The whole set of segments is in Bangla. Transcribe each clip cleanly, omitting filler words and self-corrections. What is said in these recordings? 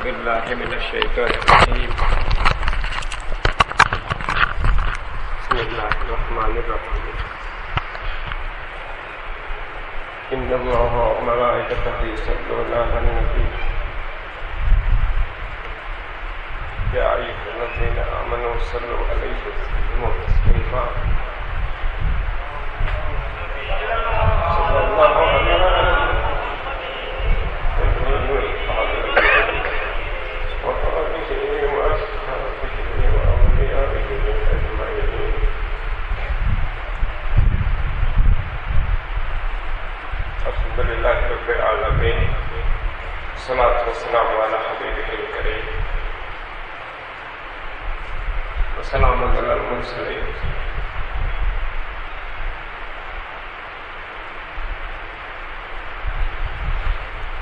بالله من الشيطان الرجيم. بسم الله الرحمن الرحيم. إن الله وملائكته يصلون على النبي يا أيها الذين آمنوا صلوا عليه وسلموا تسليما. صلى الله عليه الحمد لله رب العالمين والصلاة والسلام على حبيبه الكريم وسلام على المرسلين.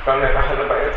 كان أهل بيت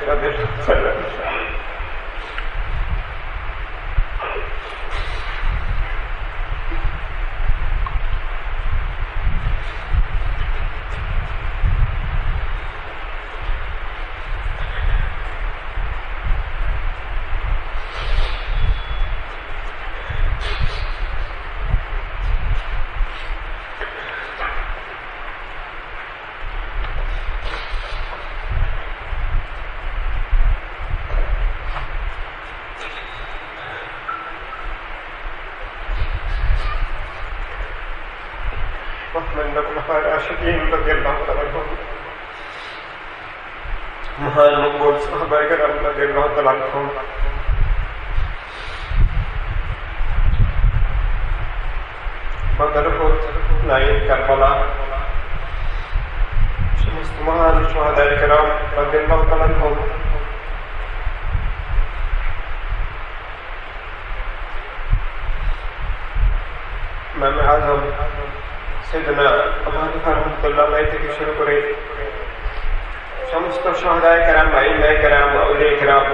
رضي الله عنهم महान मंगोल सहाबाए किराम रज़ियल्लाहु तआला अन्हुम बदर नाइन करबला समस्त महान शुहदाए किराम रज़ियल्लाहु तआला अन्हुम इमाम आज़म सैयदना अबू हनीफा रहमतुल्लाह अलैहि থেকে শুরু করে সমস্ত শাহদায়ে কেরাম, আইম্মায়ে কেরাম, আউলিয়ায়ে কেরাম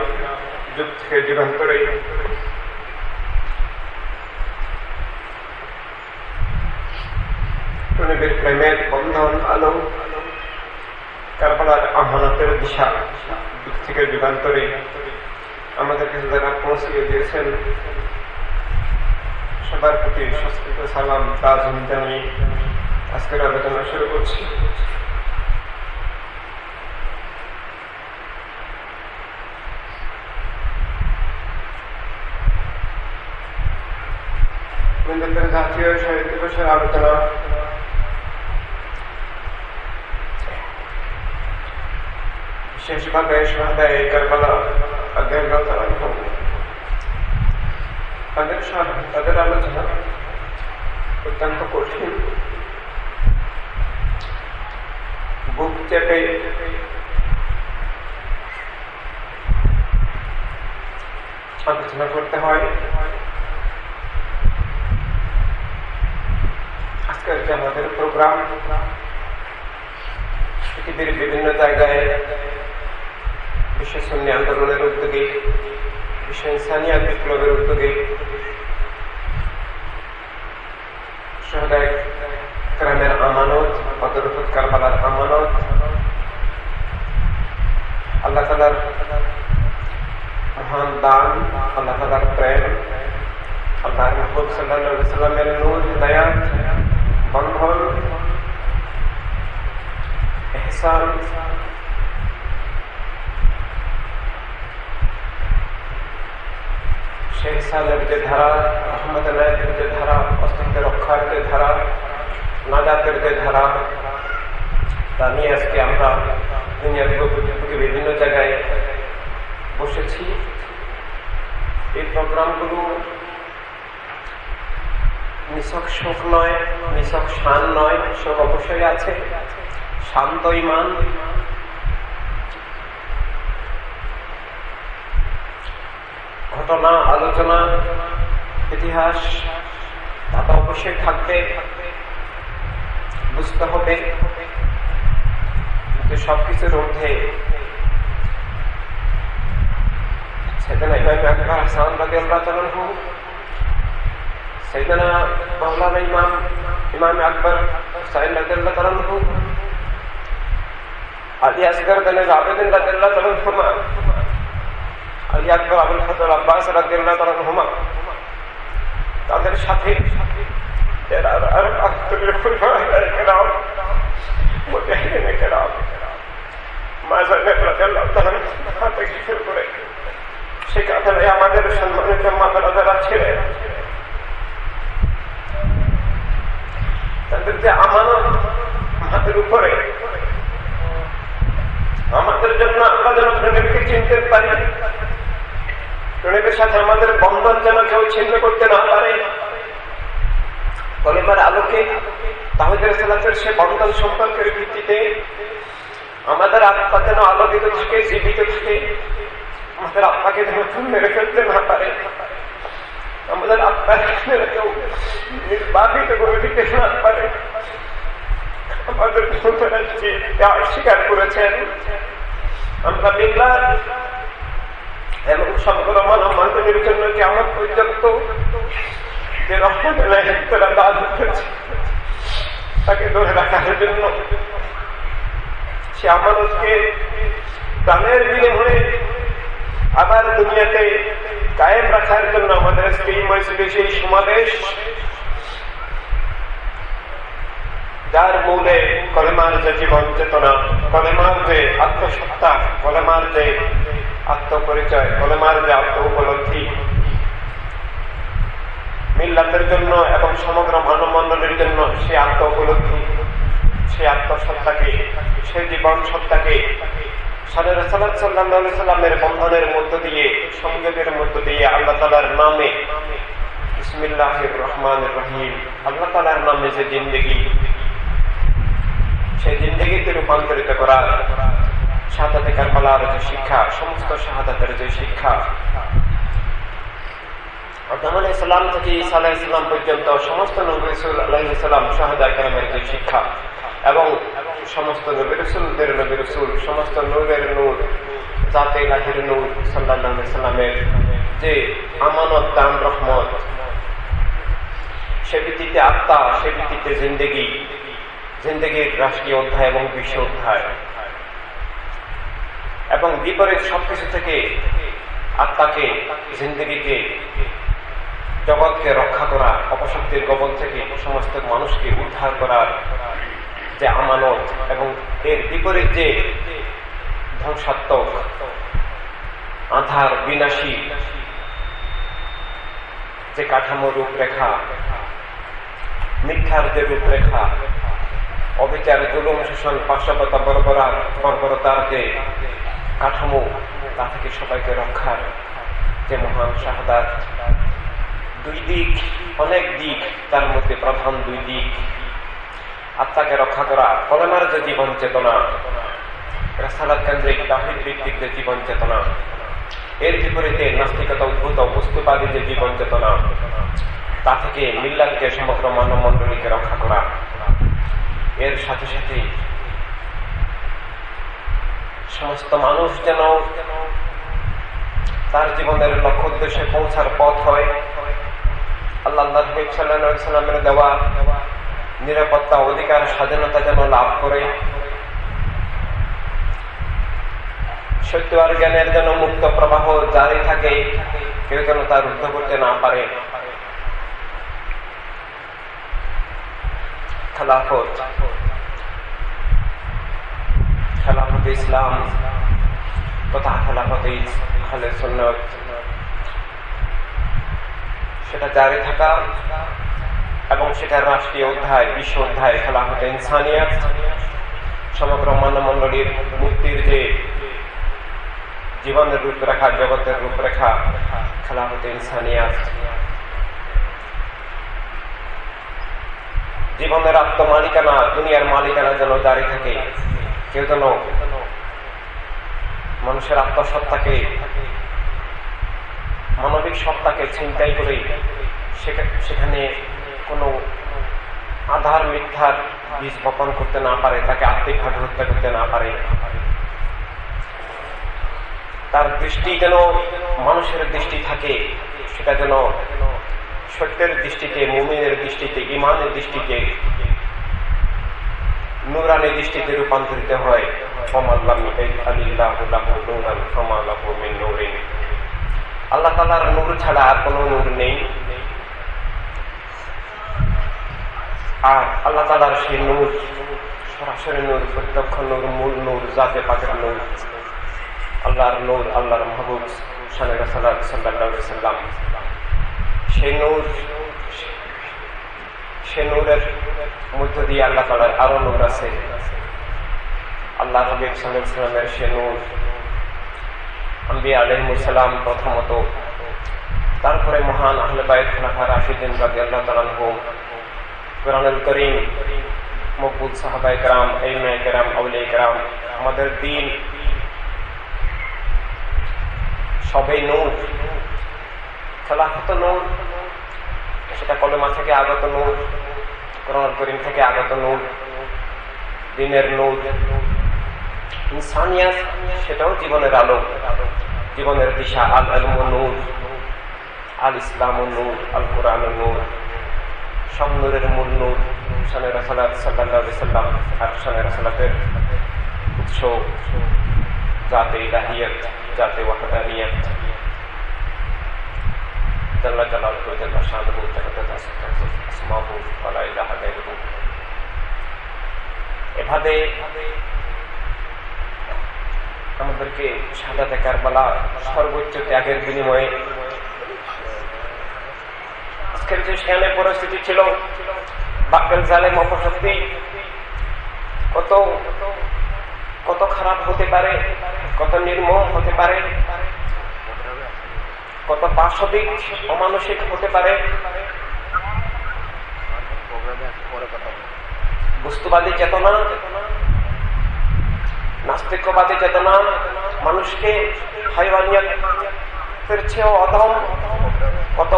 যুগ থেকে যুগান্তরে নবীর প্রেমের বন্ধন আলো কারবালার আমানতের দিশা যুগ থেকে যুগান্তরে আমাদের কাছে যারা পৌঁছিয়ে দিয়েছেন সবার প্রতি সস্কৃত সালাম তাজম জানিয়ে আজকের আলোচনা শুরু করছি। জাতীয় শহীদ দিবসের আলোচনা বিশেষভাবে শাহদায়ে কারবালা রাদিয়াল্লাহু তাআলা আনহুম তাদের আলোচনা অত্যন্ত কঠিন, বুক চেপে আলোচনা করতে হয়। আজকের যে আমাদের প্রোগ্রাম পৃথিবীর বিভিন্ন জায়গায় বিশ্ব সুন্নি আন্দোলনের উদ্যোগে, বিশ্ব ইনসানিয়াত বিপ্লবের উদ্যোগে শাহদায়ে কেরামের আমানত, বদর উহুদ কারবালার আমানত, আল্লাহ তাআলার মহান দান, আল্লাহ তাআলার প্রেম, আল্লাহর রাসূল সাল্লাল্লাহু আলাইহি ওয়াসাল্লামের নূর, হিদায়াত, বন্ধন, ইহসান, সেই ইহসানের যে ধারা, রহমতের যে ধারা, অস্তিত্ব রক্ষার যে ধারা, নাজাতের যে ধারা, তা নিয়ে আজকে আমরা দুনিয়ার বুকে বিভিন্ন জায়গায় বসেছি। এই প্রোগ্রামগুলো নিছক শোক নয়, নিছক শান নয়, শোক অবশ্যই আছে, শান্ত ঈমান, ঘটনা, আলোচনা, ইতিহাস তা তো অবশ্যই থাকবে, বুঝতে হবে। কিন্তু সবকিছুর ঊর্ধ্বে সাইয়েদনা ইমাম আকবর হাসান রাদিয়াল্লাহু তাআলা আনহু, সাইয়েদনা মাওলানা ইমাম আকবর হুসাইন রাদিয়াল্লাহু তাআলা আনহু, আলী আসগর গনে আবেদিন রাদিয়াল্লাহু তাআলা আনহু আলী আকবর আবুল ফজল আব্বাস রাদিয়াল্লাহু তাআলা আনহুমা তাদের সাথে সেখানে আমাদের সম্মানিত মাতারা যারা ছিলেন তাদের যে আমানত আমাদের উপরে, আমাদের জন্য আমরা যেন প্রেমেরকে চিনতে পারি, প্রেমের সাথে আমাদের বন্ধন যেন কেউ ছিন্ন করতে না পারে, কলেমার আলোকে তাহিদের সালাতের সে বন্ধন সম্পর্কের ভিত্তিতে আমাদের আত্মা যেন আলোকিত থাকে, জীবিত থাকে, আমাদের আত্মাকে যেন মেরে ফেলতে না পারে, আমাদের আত্মাকে কেউ নির্বাপিত করে দিতে না পারে। আমাদের স্বীকার করেছেন আমরা মিল্লাত এবং সমগ্র মানব মানবের জন্য কিয়ামত পর্যন্ত যে রহমতের দান করেছে তাকে ধরে রাখার জন্য, সে আমানতকে প্রাণের বিনিময়ে আবার দুনিয়াতে কায়েম রাখার জন্য আমাদের এই মজলিসে সেই সমাবেশ, যার মূলে কলেমার যে জীবন চেতনা, কলেমার যে আত্মসত্তা, কলেমার যে আত্মপরিচয়, কলেমার যে আত্ম উপলব্ধি, মিল্লাতের জন্য এবং সমগ্র মানব মণ্ডলীর জন্য সে আত্ম উপলব্ধি, সে আত্মসত্তাকে, সে জীবন সত্তাকে সাল্লাল্লাহু আলাইহি সাল্লামের বন্ধনের মধ্য দিয়ে, সংযোগের মধ্য দিয়ে আল্লাহ তাআলার নামে, বিসমিল্লাহির রহমানির রহিম, আল্লাহ তাআলার নামে যে জিন্দেগি, সেই জিন্দেগিতে রূপান্তরিত করার শাহাদাতে কারবালার যে শিক্ষা, সমস্ত শাহাদাতের যে শিক্ষা, আদম আলাইহিস সালাম থেকে ঈসা আলাইহিস সালাম পর্যন্ত সমস্ত নবী রাসূল আলাইহিস সালাম শাহাদা কেরামের যে শিক্ষা, এবং সমস্ত নবী রাসূলদের নবী রাসূল, সমস্ত নূরের নূর, জাতে ইলাহির নূর সাল্লাল্লাহু আলাইহি সাল্লামের যে আমানত দান রহমত, সে ভিত্তিতে আত্মা, সে ভিত্তিতে জিন্দেগি, জিন্দেগির রাষ্ট্রীয় অধ্যায় এবং বিশ্ব অধ্যায়, এবং বিপরীত সবকিছু থেকে আত্মাকে, জিন্দেগিকে, জগৎকে রক্ষা করা, অপশক্তির কবল থেকে সমস্ত মানুষকে উদ্ধার করার যে আমানত, এবং এর বিপরীত যে ধ্বংসাত্মক, আধার, বিনাশী যে কাঠামো রূপরেখা, মিথ্যার যে রূপরেখা, অবিচার, জুলুম, শোষণ, পাশাপাতা, বর্বরতার যে কাঠামো, তা থেকে সবাইকে রক্ষার যে মহান শাহাদাত, দুই দিক, অনেক দিক, তার মধ্যে প্রধান দুই দিক, আত্মাকে রক্ষা করা, কলেমার যে জীবন চেতনা, রাসালাত কেন্দ্রিক তাওহীদ ভিত্তিক যে জীবন চেতনা, এর বিপরীতে নাস্তিকতা উদ্ভূত বস্তুবাদী যে জীবন চেতনা, তা থেকে মিল্লাতকে, সমগ্র মানব মণ্ডলীকে রক্ষা করা, এর সাথে সাথে সমস্ত মানুষ যেন তার জীবনের লক্ষ্য উদ্দেশ্যে পৌঁছার পথ হয়, আল্লাহ নবী সাল্লাল্লাহু আলাইহি সাল্লামের দেওয়া নিরাপত্তা, অধিকার, স্বাধীনতা যেন লাভ করে, সত্য আর জ্ঞানের যেন মুক্ত প্রবাহ জারি থাকে, কেউ যেন তা রুদ্ধ করতে না পারে। খেলাফত, খেলাফতে ইসলাম তথা খেলাফতে আহলে সুন্নাত, সেটা জারি থাকা এবং সেটার রাষ্ট্রীয় অধ্যায়, বিশ্ব অধ্যায় খেলাফতে ইনসানিয়াত, সমগ্র মানবমণ্ডলীর মুক্তির যে জীবনের রূপরেখা, জগতের রূপরেখা খেলাফতে ইনসানিয়াত, জীবনের আত্মমালিকানা, দুনিয়ার মালিকানা যেন জারি থাকে, কেউ যেন মানুষের আত্মসত্তাকে, মানবিক সত্তাকে ছিনতাই করে সেখানে কোনো আধার, মিথ্যার বীজ বপন করতে না পারে, তাকে আত্মিকভাবে হত্যা করতে না পারে, তার দৃষ্টি যেন মানুষের দৃষ্টি থাকে, সেটা যেন সত্যের দৃষ্টিতে, মুমিনের দৃষ্টিতে, ঈমানের দৃষ্টিতে, নূরানি দৃষ্টিতে রূপান্তরিত হয়। আল্লাহ তাআলার নূর ছাড়া আর কোনো নূর নেই। আর আল্লাহ তাআলার সেই নূর সরাসরি নূর, প্রত্যক্ষ নূর, মূল নূর, জাতে পাকের নূর, আল্লাহর নূর, আল্লাহর মাহবুব শানে রাসূলুল্লাহ সাল্লাল্লাহু আলাইহি সাল্লাম। সেই নূরের মধ্য দিয়ে আল্লাহ তাআলার আরো নূর আছে। আল্লাহ হাবিব সাল্লাল্লাহু আলাইহি সাল্লামের সেই নূর, আম্বিয়া আলাইহিস সালাম প্রথমত, তারপরে মহান আহলে বাইত খোলাফা রাশিদিন রাদিয়াল্লাহু তাআলা আনহুম, কুরআনুল কারীম, মকবুল সাহাবায়ে কেরাম, আইম্মায়ে কেরাম, আউলিয়ায়ে কেরাম, আমাদের দ্বীন সবই নূর। খেলাফত নূর, সেটা কলেমা থেকে আগত নূর, কুরআনুল কারীম থেকে আগত নূর, দ্বীনের নূর। ইনসানিয়াত, সেটাও জীবনের আলো, জীবনের দিশা। আল ইলমু নূর, আল ইসলামু নূর, আল কুরআনু নূর, সব নূরের মূল নূর শানে রাসূলুল্লাহ সাল্লাল্লাহু আলাইহি সাল্লাম। আর শানে রাসূলের উৎস জাতে ইলাহিয়ত, জাতে ওয়াহদানিয়ত, জাল্লা জালালুহু জাল্লা শানুহু তাকাদ্দাসাত আসমাউহু ওয়া লা ইলাহা গায়রুহু। এভাবে আমাদেরকে শাহাদাতে কারবালা সর্বোচ্চ ত্যাগের বিনিময়ে, আজকের যে সেখানে পরিস্থিতি ছিল, বাকেল জালেম অপশক্তি কত কত খারাপ হতে পারে, কত নির্মম হতে পারে, কত পাশবিক অমানসিক হতে পারে। বস্তুবাদী চেতনা, নাস্তিকবাদী চেতনা মানুষকে হাইওয়ানিয়াতের চেয়েও অধম, কত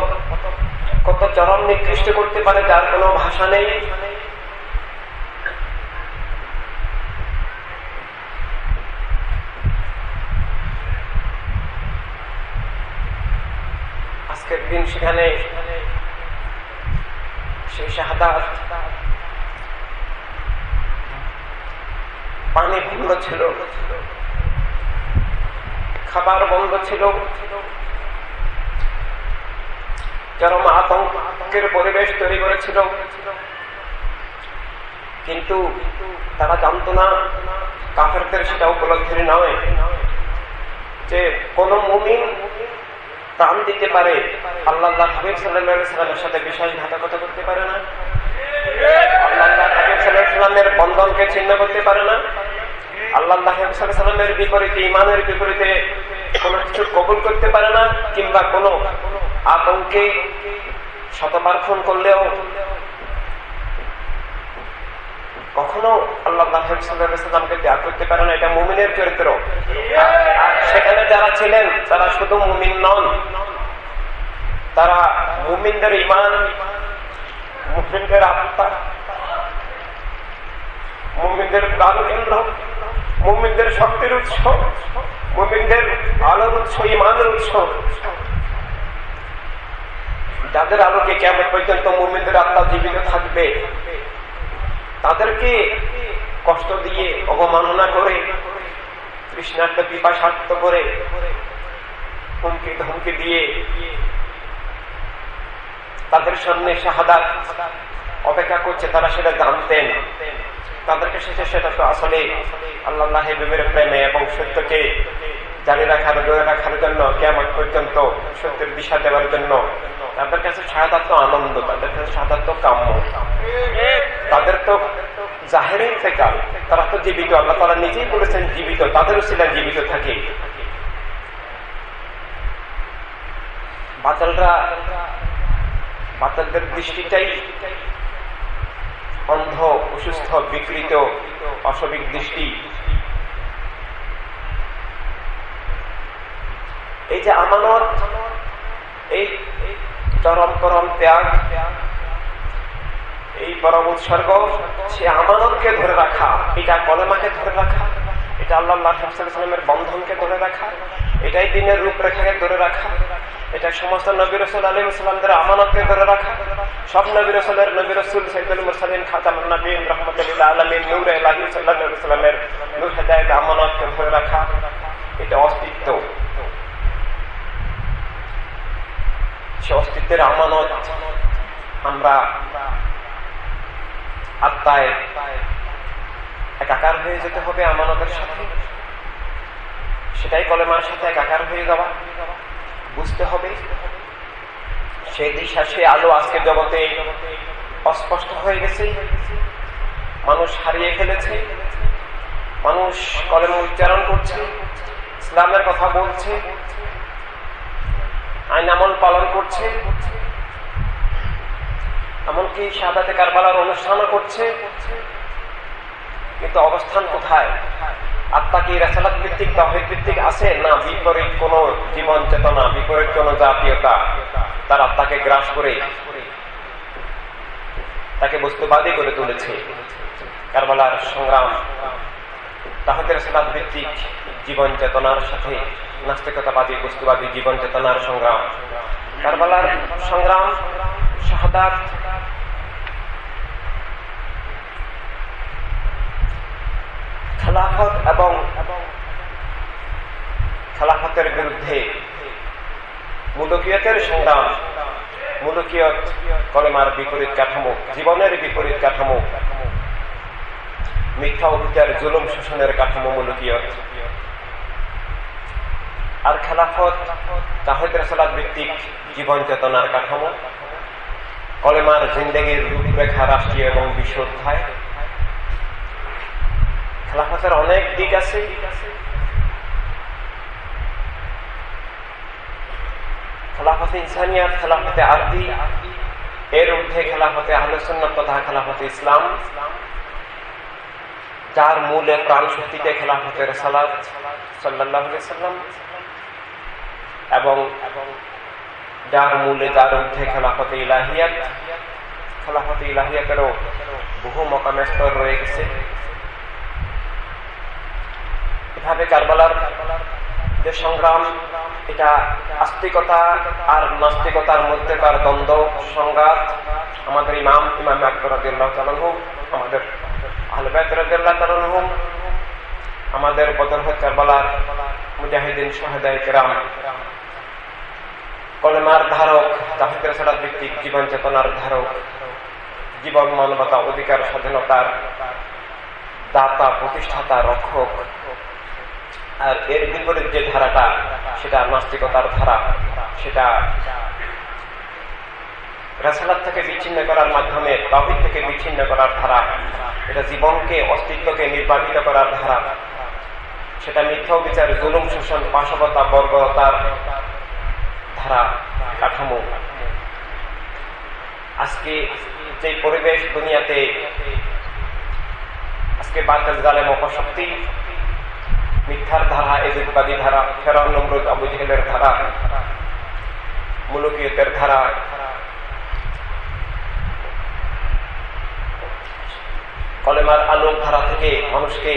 কত চরম নিকৃষ্ট করতে পারে, যার কোনো ভাষা নেই। আজকের দিন সেখানে সেই শাহাদাত, পানি বন্ধ ছিল, খাবার বন্ধ ছিল, চরম আতঙ্কের পরিবেশ তৈরি করেছিল। কিন্তু তারা জানতো না, কাফেরদের সেটা উপলব্ধি নয় যে কোন মুমিন প্রাণ দিতে পারে, আল্লাহ হাবিব সাল্লাল্লাহু আলাইহি সাল্লামের সাথে বিশ্বাসঘাতকতা করতে পারে না, আল্লাহ হাবিব সাল্লাল্লাহু আলাইহি সাল্লামের বন্ধনকে ছিন্ন করতে পারে না, আল্লাহ হাবিব সাল্লাল্লাহু আলাইহি সাল্লামের বিপরীতে, ঈমানের বিপরীতে কোনো কিছু কবুল করতে পারে না। কিংবা কোনো আতঙ্কে শতবার ফোন করলেও কখনো আল্লাহ হাবিব সাল্লাল্লাহু আলাইহি সাল্লামকে ত্যাগ করতে পারে না। এটা মুমিনের চরিত্র। আর সেখানে যারা ছিলেন তারা শুধু মুমিন নন, তারা মুমিনদের ঈমান, মুমিনদের আত্মা, মুমিনদের প্রাণকেন্দ্র, মুমিনদের শক্তির উৎস, মুমিনদের আলোর উৎস, ঈমানের উৎস, যাদের আলোকে কিয়ামত পর্যন্ত মুমিনদের আত্মা জীবিত থাকবে। তাদেরকে কষ্ট দিয়ে, অবমাননা করে, তৃষ্ণার্ত পিপাসার্ত করে, হুমকি ধমকি দিয়ে তাদের সামনে শাহাদাত অপেক্ষা করছে, তারা সেটা জানতেন। তাদেরকে সেটা তো আসলে আল্লাহ হাবিবের প্রেমে এবং সত্যকে জানি রাখার, ধরে রাখার জন্য, কিয়ামত পর্যন্ত সত্যের দিশা দেওয়ার জন্য তাদের কাছে শাহাদাত তো আনন্দ, তাদের কাছে শাহাদাত তো কাম্য। তাদের তো জাহের ইন্তেকাল, তারা তো জীবিত। আল্লাহ তাআলা নিজেই বলেছেন জীবিত, তাদের উসিলায় জীবিত থাকে। বাতালদের দৃষ্টিটাই অন্ধ, অসুস্থ, বিকৃত, অস্বাভাবিক দৃষ্টি। এই যে আমানত, এই চরম পরম ত্যাগ, এই পরম উৎসর্গ, সে আমানতকে ধরে রাখা, এটা কলেমাকে ধরে রাখা, এটা আল্লাহ সাল্লাল্লাহু আলাইহি ওয়াসাল্লামের বন্ধনকে ধরে রাখা, এটাই দিনের রূপরেখাকে ধরে রাখা, এটা সমস্ত নবী রাসূল আলাইহিস সালামদের আমানতকে ধরে রাখা। সব নবী রাসূলের নবী রাসূল সাইয়্যিদুল মুরসালিন, খাতামুন নবিয়্যিন, রাহমাতুল লিল আলামিন, নূরে ইলাহি সাল্লাল্লাহু আলাইহি ওয়াসাল্লামের নূর হেদায়েত আমানতকে ধরে রাখা, এটা অস্তিত্ব। অস্তিত্বের আমানত আমরা আত্মায় একাকার হয়ে যেতে হবে আমানতের সাথে, সেটাই কলেমার সাথে একাকার হয়ে যাওয়া, বুঝতে হবে। সেই দিশা সে আলো আজকে জগতে অস্পষ্ট হয়ে গেছে, মানুষ হারিয়ে ফেলেছে। মানুষ কলেমা উচ্চারণ করছে, ইসলামের কথা বলছে, আইন আমল পালন করছে, এমনকি শাহাদাতে কারবালার অনুষ্ঠানও করছে, কিন্তু অবস্থান কোথায়? আত্মা কি রাসালাত ভিত্তিক তাওহীদ ভিত্তিক আছে, না বিপরীত কোন জীবন চেতনা, বিপরীত কোন জাতীয়তা তার আত্মাকে গ্রাস করে তাকে বস্তুবাদী করে তুলেছে? কারবালার সংগ্রাম তাওহীদ রাসালাত ভিত্তিক জীবন চেতনার সাথে নাস্তিকতাবাদী বস্তুবাদী জীবন চেতনার সংগ্রাম। কারবালার সংগ্রাম, শাহাদাত খেলাফত এবং খেলাফতের বিরুদ্ধে মুলুকিয়তের সংগ্রাম। মুলুকিয়ত কলেমার বিপরীত কাঠামো, জীবনের বিপরীত কাঠামো, মিথ্যা অভিচার, জুলুম শোষণের কাঠামো মুলুকিয়ত। আর খেলাফত তাওহীদ রাসালাত ভিত্তিক জীবন চেতনার কাঠামো, কলেমার জিন্দেগির রূপরেখা, রাষ্ট্রীয় এবং বিশ্ব অধ্যায়। খেলাফতের অনেক দিক আছে। খেলাফতে ইনসানিয়াত, খেলাফতে আরদি, এর ঊর্ধ্বে খেলাফতে আহলে সুন্নাত তথা খেলাফতে ইসলাম, যার মূলে প্রাণ শক্তিতে খেলাফতে রাসূলুল্লাহ সাল্লাল্লাহু আলাইহি ওয়াসাল্লাম, এবং যার মূলে যার ঊর্ধ্বে খেলাফতে ইলাহিয়াত। খেলাফতে ইলাহিয়াতেরও বহু মকামে স্তর রয়ে গেছে। এভাবে কারবালার যে সংগ্রাম, এটা আস্তিকতা আর নাস্তিকতার মধ্যেকার দ্বন্দ্ব, সংঘাত। আমাদের ইমাম আকবর রাদিয়াল্লাহু তাআলা আনহু, আমাদের আহলে বাইত রাদিয়াল্লাহু তাআলা আনহু, আমাদের বদর কারবালার মুজাহিদিন শুহাদায়ে কেরাম, কলেমার ধারক, তাওহীদ রাসালাত ভিত্তিক জীবন চেতনার ধারক, জীবন, মানবতা, অধিকার, স্বাধীনতার দাতা, প্রতিষ্ঠাতা, রক্ষক। আর এর বিপরীত যে ধারাটা, সেটা নাস্তিকতার ধারা, সেটা রাসালাত থেকে বিচ্ছিন্ন করার মাধ্যমে তাওহীদ থেকে বিচ্ছিন্ন করার ধারা, এটা জীবনকে, অস্তিত্বকে নির্বাচিত করার ধারা, সেটা মিথ্যা বিচার, জুলুম শোষণ, পাশবতা, বর্বরতার ধারা, কাঠামো। আজকে যে পরিবেশ দুনিয়াতে, আজকে বাতিল, জালেম, অপশক্তি, মিথ্যার ধারা, এজিদবাদী ধারা, ফেরাউন, নমরুদ, আবু জেহেলের ধারা, মুলুকিয়তের ধারা, কলেমার আলোক ধারা থেকে মানুষকে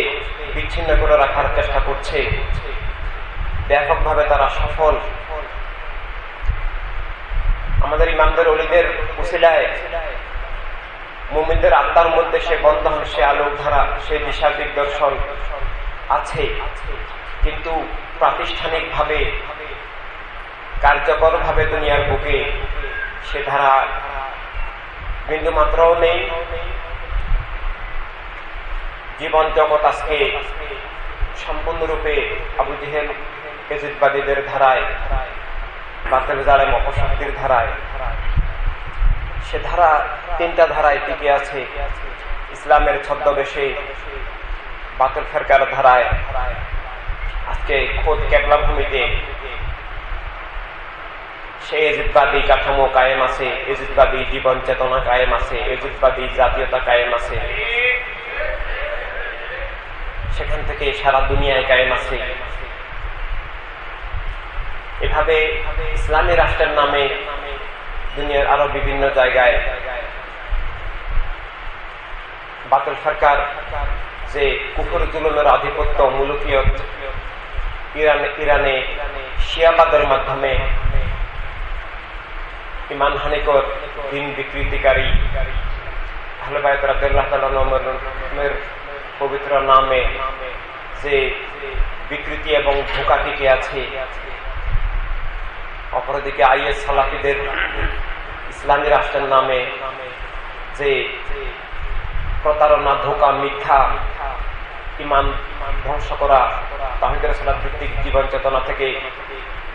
বিচ্ছিন্ন করে রাখার চেষ্টা করছে। ব্যাপকভাবে তারা সফল। আমাদের ইমামদের, ওলিদের উসিলায় মুমিনদের আত্মার মধ্যে সে বন্ধন, সে আলোক ধারা, সে দিশা দিগদর্শন আছে, কিন্তু প্রাতিষ্ঠানিকভাবে, কার্যকরভাবে দুনিয়ার বুকে সে ধারা বিন্দু মাত্রও নেই। জীবন জগৎ আজকে সম্পূর্ণরূপে আবু জেহেল, এজিদবাদীদের ধারায়, বাতিল, জালেম, অপশক্তির ধারায়। সে ধারা তিনটা ধারায় টিকে আছে। ইসলামের ছদ্মবেশে বাতিল ফেরকার ধারায় আজকে খোদ কেবলা ভূমিতে সে এজিদবাদী কাঠামো কায়েম আছে, এজিদবাদী জীবন চেতনা কায়েম আছে, এজিদবাদী জাতীয়তা কায়েম আছে, সেখান থেকে সারা দুনিয়ায় কায়েম আছে। এভাবে ইসলামী রাষ্ট্রের নামে দুনিয়ার আরো বিভিন্ন জায়গায় বাতিল সরকার যে কুফর, জুলুমের আধিপত্য, মুলুকিয়ত, ইরানে শিয়াবাদের মাধ্যমে ইমান হানিকর, দিন বিকৃতিকারী, আহলে বাইত রাদিয়াল্লাহু তাআলা আনহুর পবিত্র নামে যে বিকৃতি এবং ধোঁকা টিকে আছে। অপরদিকে আইএস সালাফিদের ইসলামী রাষ্ট্রের নামে যে প্রতারণা, ধোঁকা, মিথ্যা, ইমান ধ্বংস করা, তাওহীদ রাসূলাত ভিত্তিক জীবন চেতনা থেকে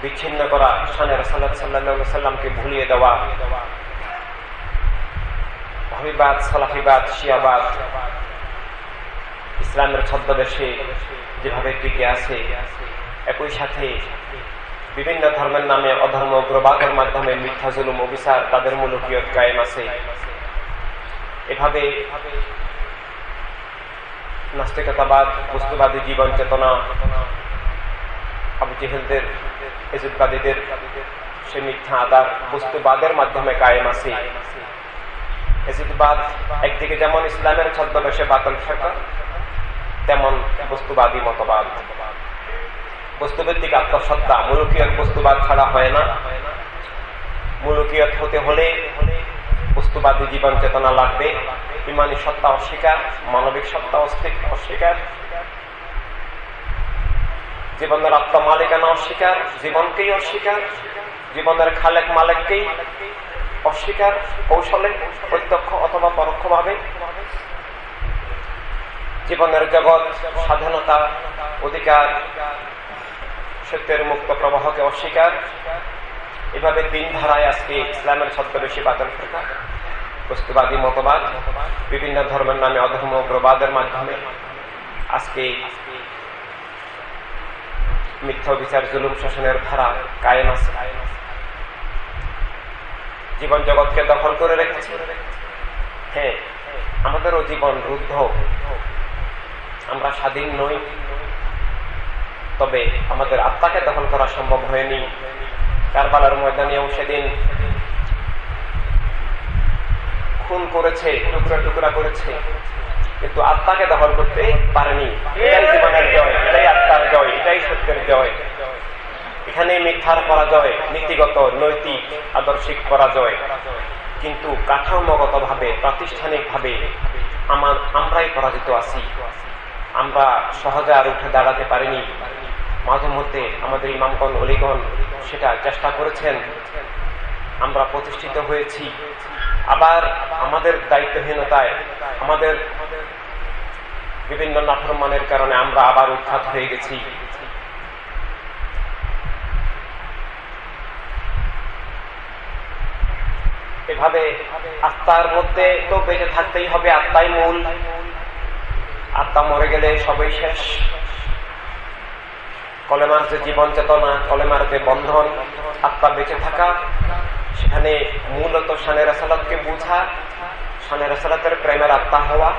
বিচ্ছিন্ন করা, শানে রাসূলুল্লাহ সাল্লাল্লাহু আলাইহি সাল্লামকে ভুলিয়ে দেওয়া, ওয়াহাবিবাদ, সালাফিবাদ, শিয়াবাদ ইসলামের ছদ্মবেশে যেভাবে টিকে আছে, একই সাথে বিভিন্ন ধর্মের নামে অধর্ম, উগ্রবাদের মাধ্যমে মিথ্যা, জুলুম, অবিচার, তাদের মুলুকিয়ত কায়েম আছে। এভাবে নাস্তিকতাবাদ, বস্তুবাদী জীবন চেতনা, আবু জেহেলদের, এজিদবাদীদের সে মিথ্যা আদার বস্তুবাদের মাধ্যমে কায়েম আছে। এজিদবাদ একদিকে যেমন ইসলামের ছদ্মবেশে বাতিল ফিরকা, তেমন বস্তুবাদী মতবাদ। বস্তুভিত্তিক আত্মসত্তা, মুলুকিয়ত বস্তুবাদ ছাড়া হয় না। মুলুকিয়ত হতে হলে বস্তুবাদী জীবন চেতনা লাগবে, ইমানি সত্তা অস্বীকার, মানবিক সত্তা অস্বীকার, জীবনের আত্মমালিকানা অস্বীকার, জীবনকেই অস্বীকার, জীবনের খালেক মালিককেই অস্বীকার, কৌশলে, প্রত্যক্ষ অথবা পরোক্ষভাবে। জীবনের জগৎ, স্বাধীনতা, অধিকার, সত্যের মুক্ত প্রবাহকে অস্বীকার। এভাবে তিন ধারায় আজকে ইসলামের ছদ্মবেশী বাতিল ফিরকা, বস্তুবাদী মতবাদ, বিভিন্ন ধর্মের নামে অধর্ম, উগ্রবাদের মাধ্যমে আজকে মিথ্যা, বিচার, জুলুম, শাসনের ধারা কায়েম আছে। জীবন জগৎকে দখল করে রেখেছে। হ্যাঁ, আমাদেরও জীবন রুদ্ধ, আমরা স্বাধীন নই, তবে আমাদের আত্মাকে দখল করা সম্ভব হয়নি। কারবালার ময়দানেও সেদিন খুন করেছে, টুকরা টুকরা করেছে, কিন্তু আত্মাকে দখল করতে পারেনি। এটাই জীবনের জয়, এটাই আত্মার জয়, এটাই সত্যের জয়। এখানে মিথ্যার পরাজয়, নীতিগত, নৈতিক, আদর্শিক পরাজয়, কিন্তু কাঠামোগত ভাবে, প্রাতিষ্ঠানিক ভাবে আমরাই পরাজিত আছি। আমরা সহজে আর উঠে দাঁড়াতে পারিনি। মাঝে মধ্যে আমাদের ইমামগণ, ওলিগণ সেটা চেষ্টা করেছেন, আমরা প্রতিষ্ঠিত হয়েছি। আবার আমাদের দায়িত্বহীনতায়, আমাদের বিভিন্ন নাফরমানের কারণে আমরা আবার উৎখাত হয়ে গেছি। এভাবে আত্মার মধ্যে তো বেঁচে থাকতেই হবে, আত্মাই মূল। আত্মা মরে গেলে সবই শেষ। কলেমার যে জীবন চেতনা, কলেমার যে বন্ধন, আত্মা বেঁচে থাকা, সেখানে মূলত শানে রাসালাতকে বুঝা, শানে রাসালাতের প্রেমের আত্মা হওয়া,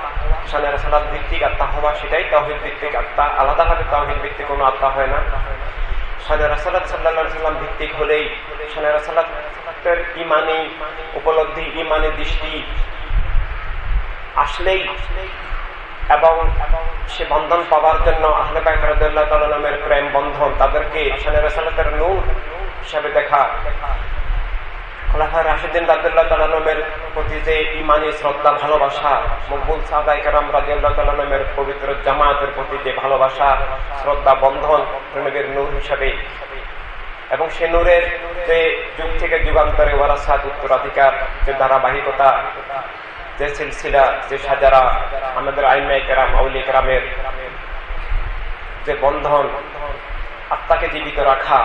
শানে রাসালাত ভিত্তিক আত্মা হওয়া, সেটাই তাওহীদ ভিত্তিক আত্মা। আলাদাভাবে তাওহীদ ভিত্তিক কোনো আত্মা হয় না। শানে রাসালাত সাল্লাল্লাহু আলাইহি সাল্লাম ভিত্তিক হলেই শানে রাসালাতের ইমানি উপলব্ধি, ইমানি দৃষ্টি আসলেই, এবং সে বন্ধন পাওয়ার জন্য আহলে বাইত রাদিয়াল্লাহু তাআলা নামের প্রেম বন্ধন, তাদেরকে শানে রাসালাতের নূর হিসাবে দেখা, খোলাফায়ে রাশিদিন রাদিয়াল্লাহু তাআলা নামের প্রতি যে ইমানি শ্রদ্ধা, ভালোবাসা, মকবুল সাহাবায়ে কেরাম রাদিয়াল্লাহু তাআলা নামের পবিত্র জামাতের প্রতি যে ভালোবাসা, শ্রদ্ধা, বন্ধন, নবীর নূর হিসাবে, এবং সে নূরের যে যুগ থেকে যুগান্তরে ওয়ারাসাত, উত্তরাধিকার, যে ধারাবাহিকতা, যে সিলসিলা, যে সাজারা, আমাদের আইমায়ে কেরাম, আউলিয়া কেরামের যে বন্ধন, আত্মাকে জীবিত রাখা,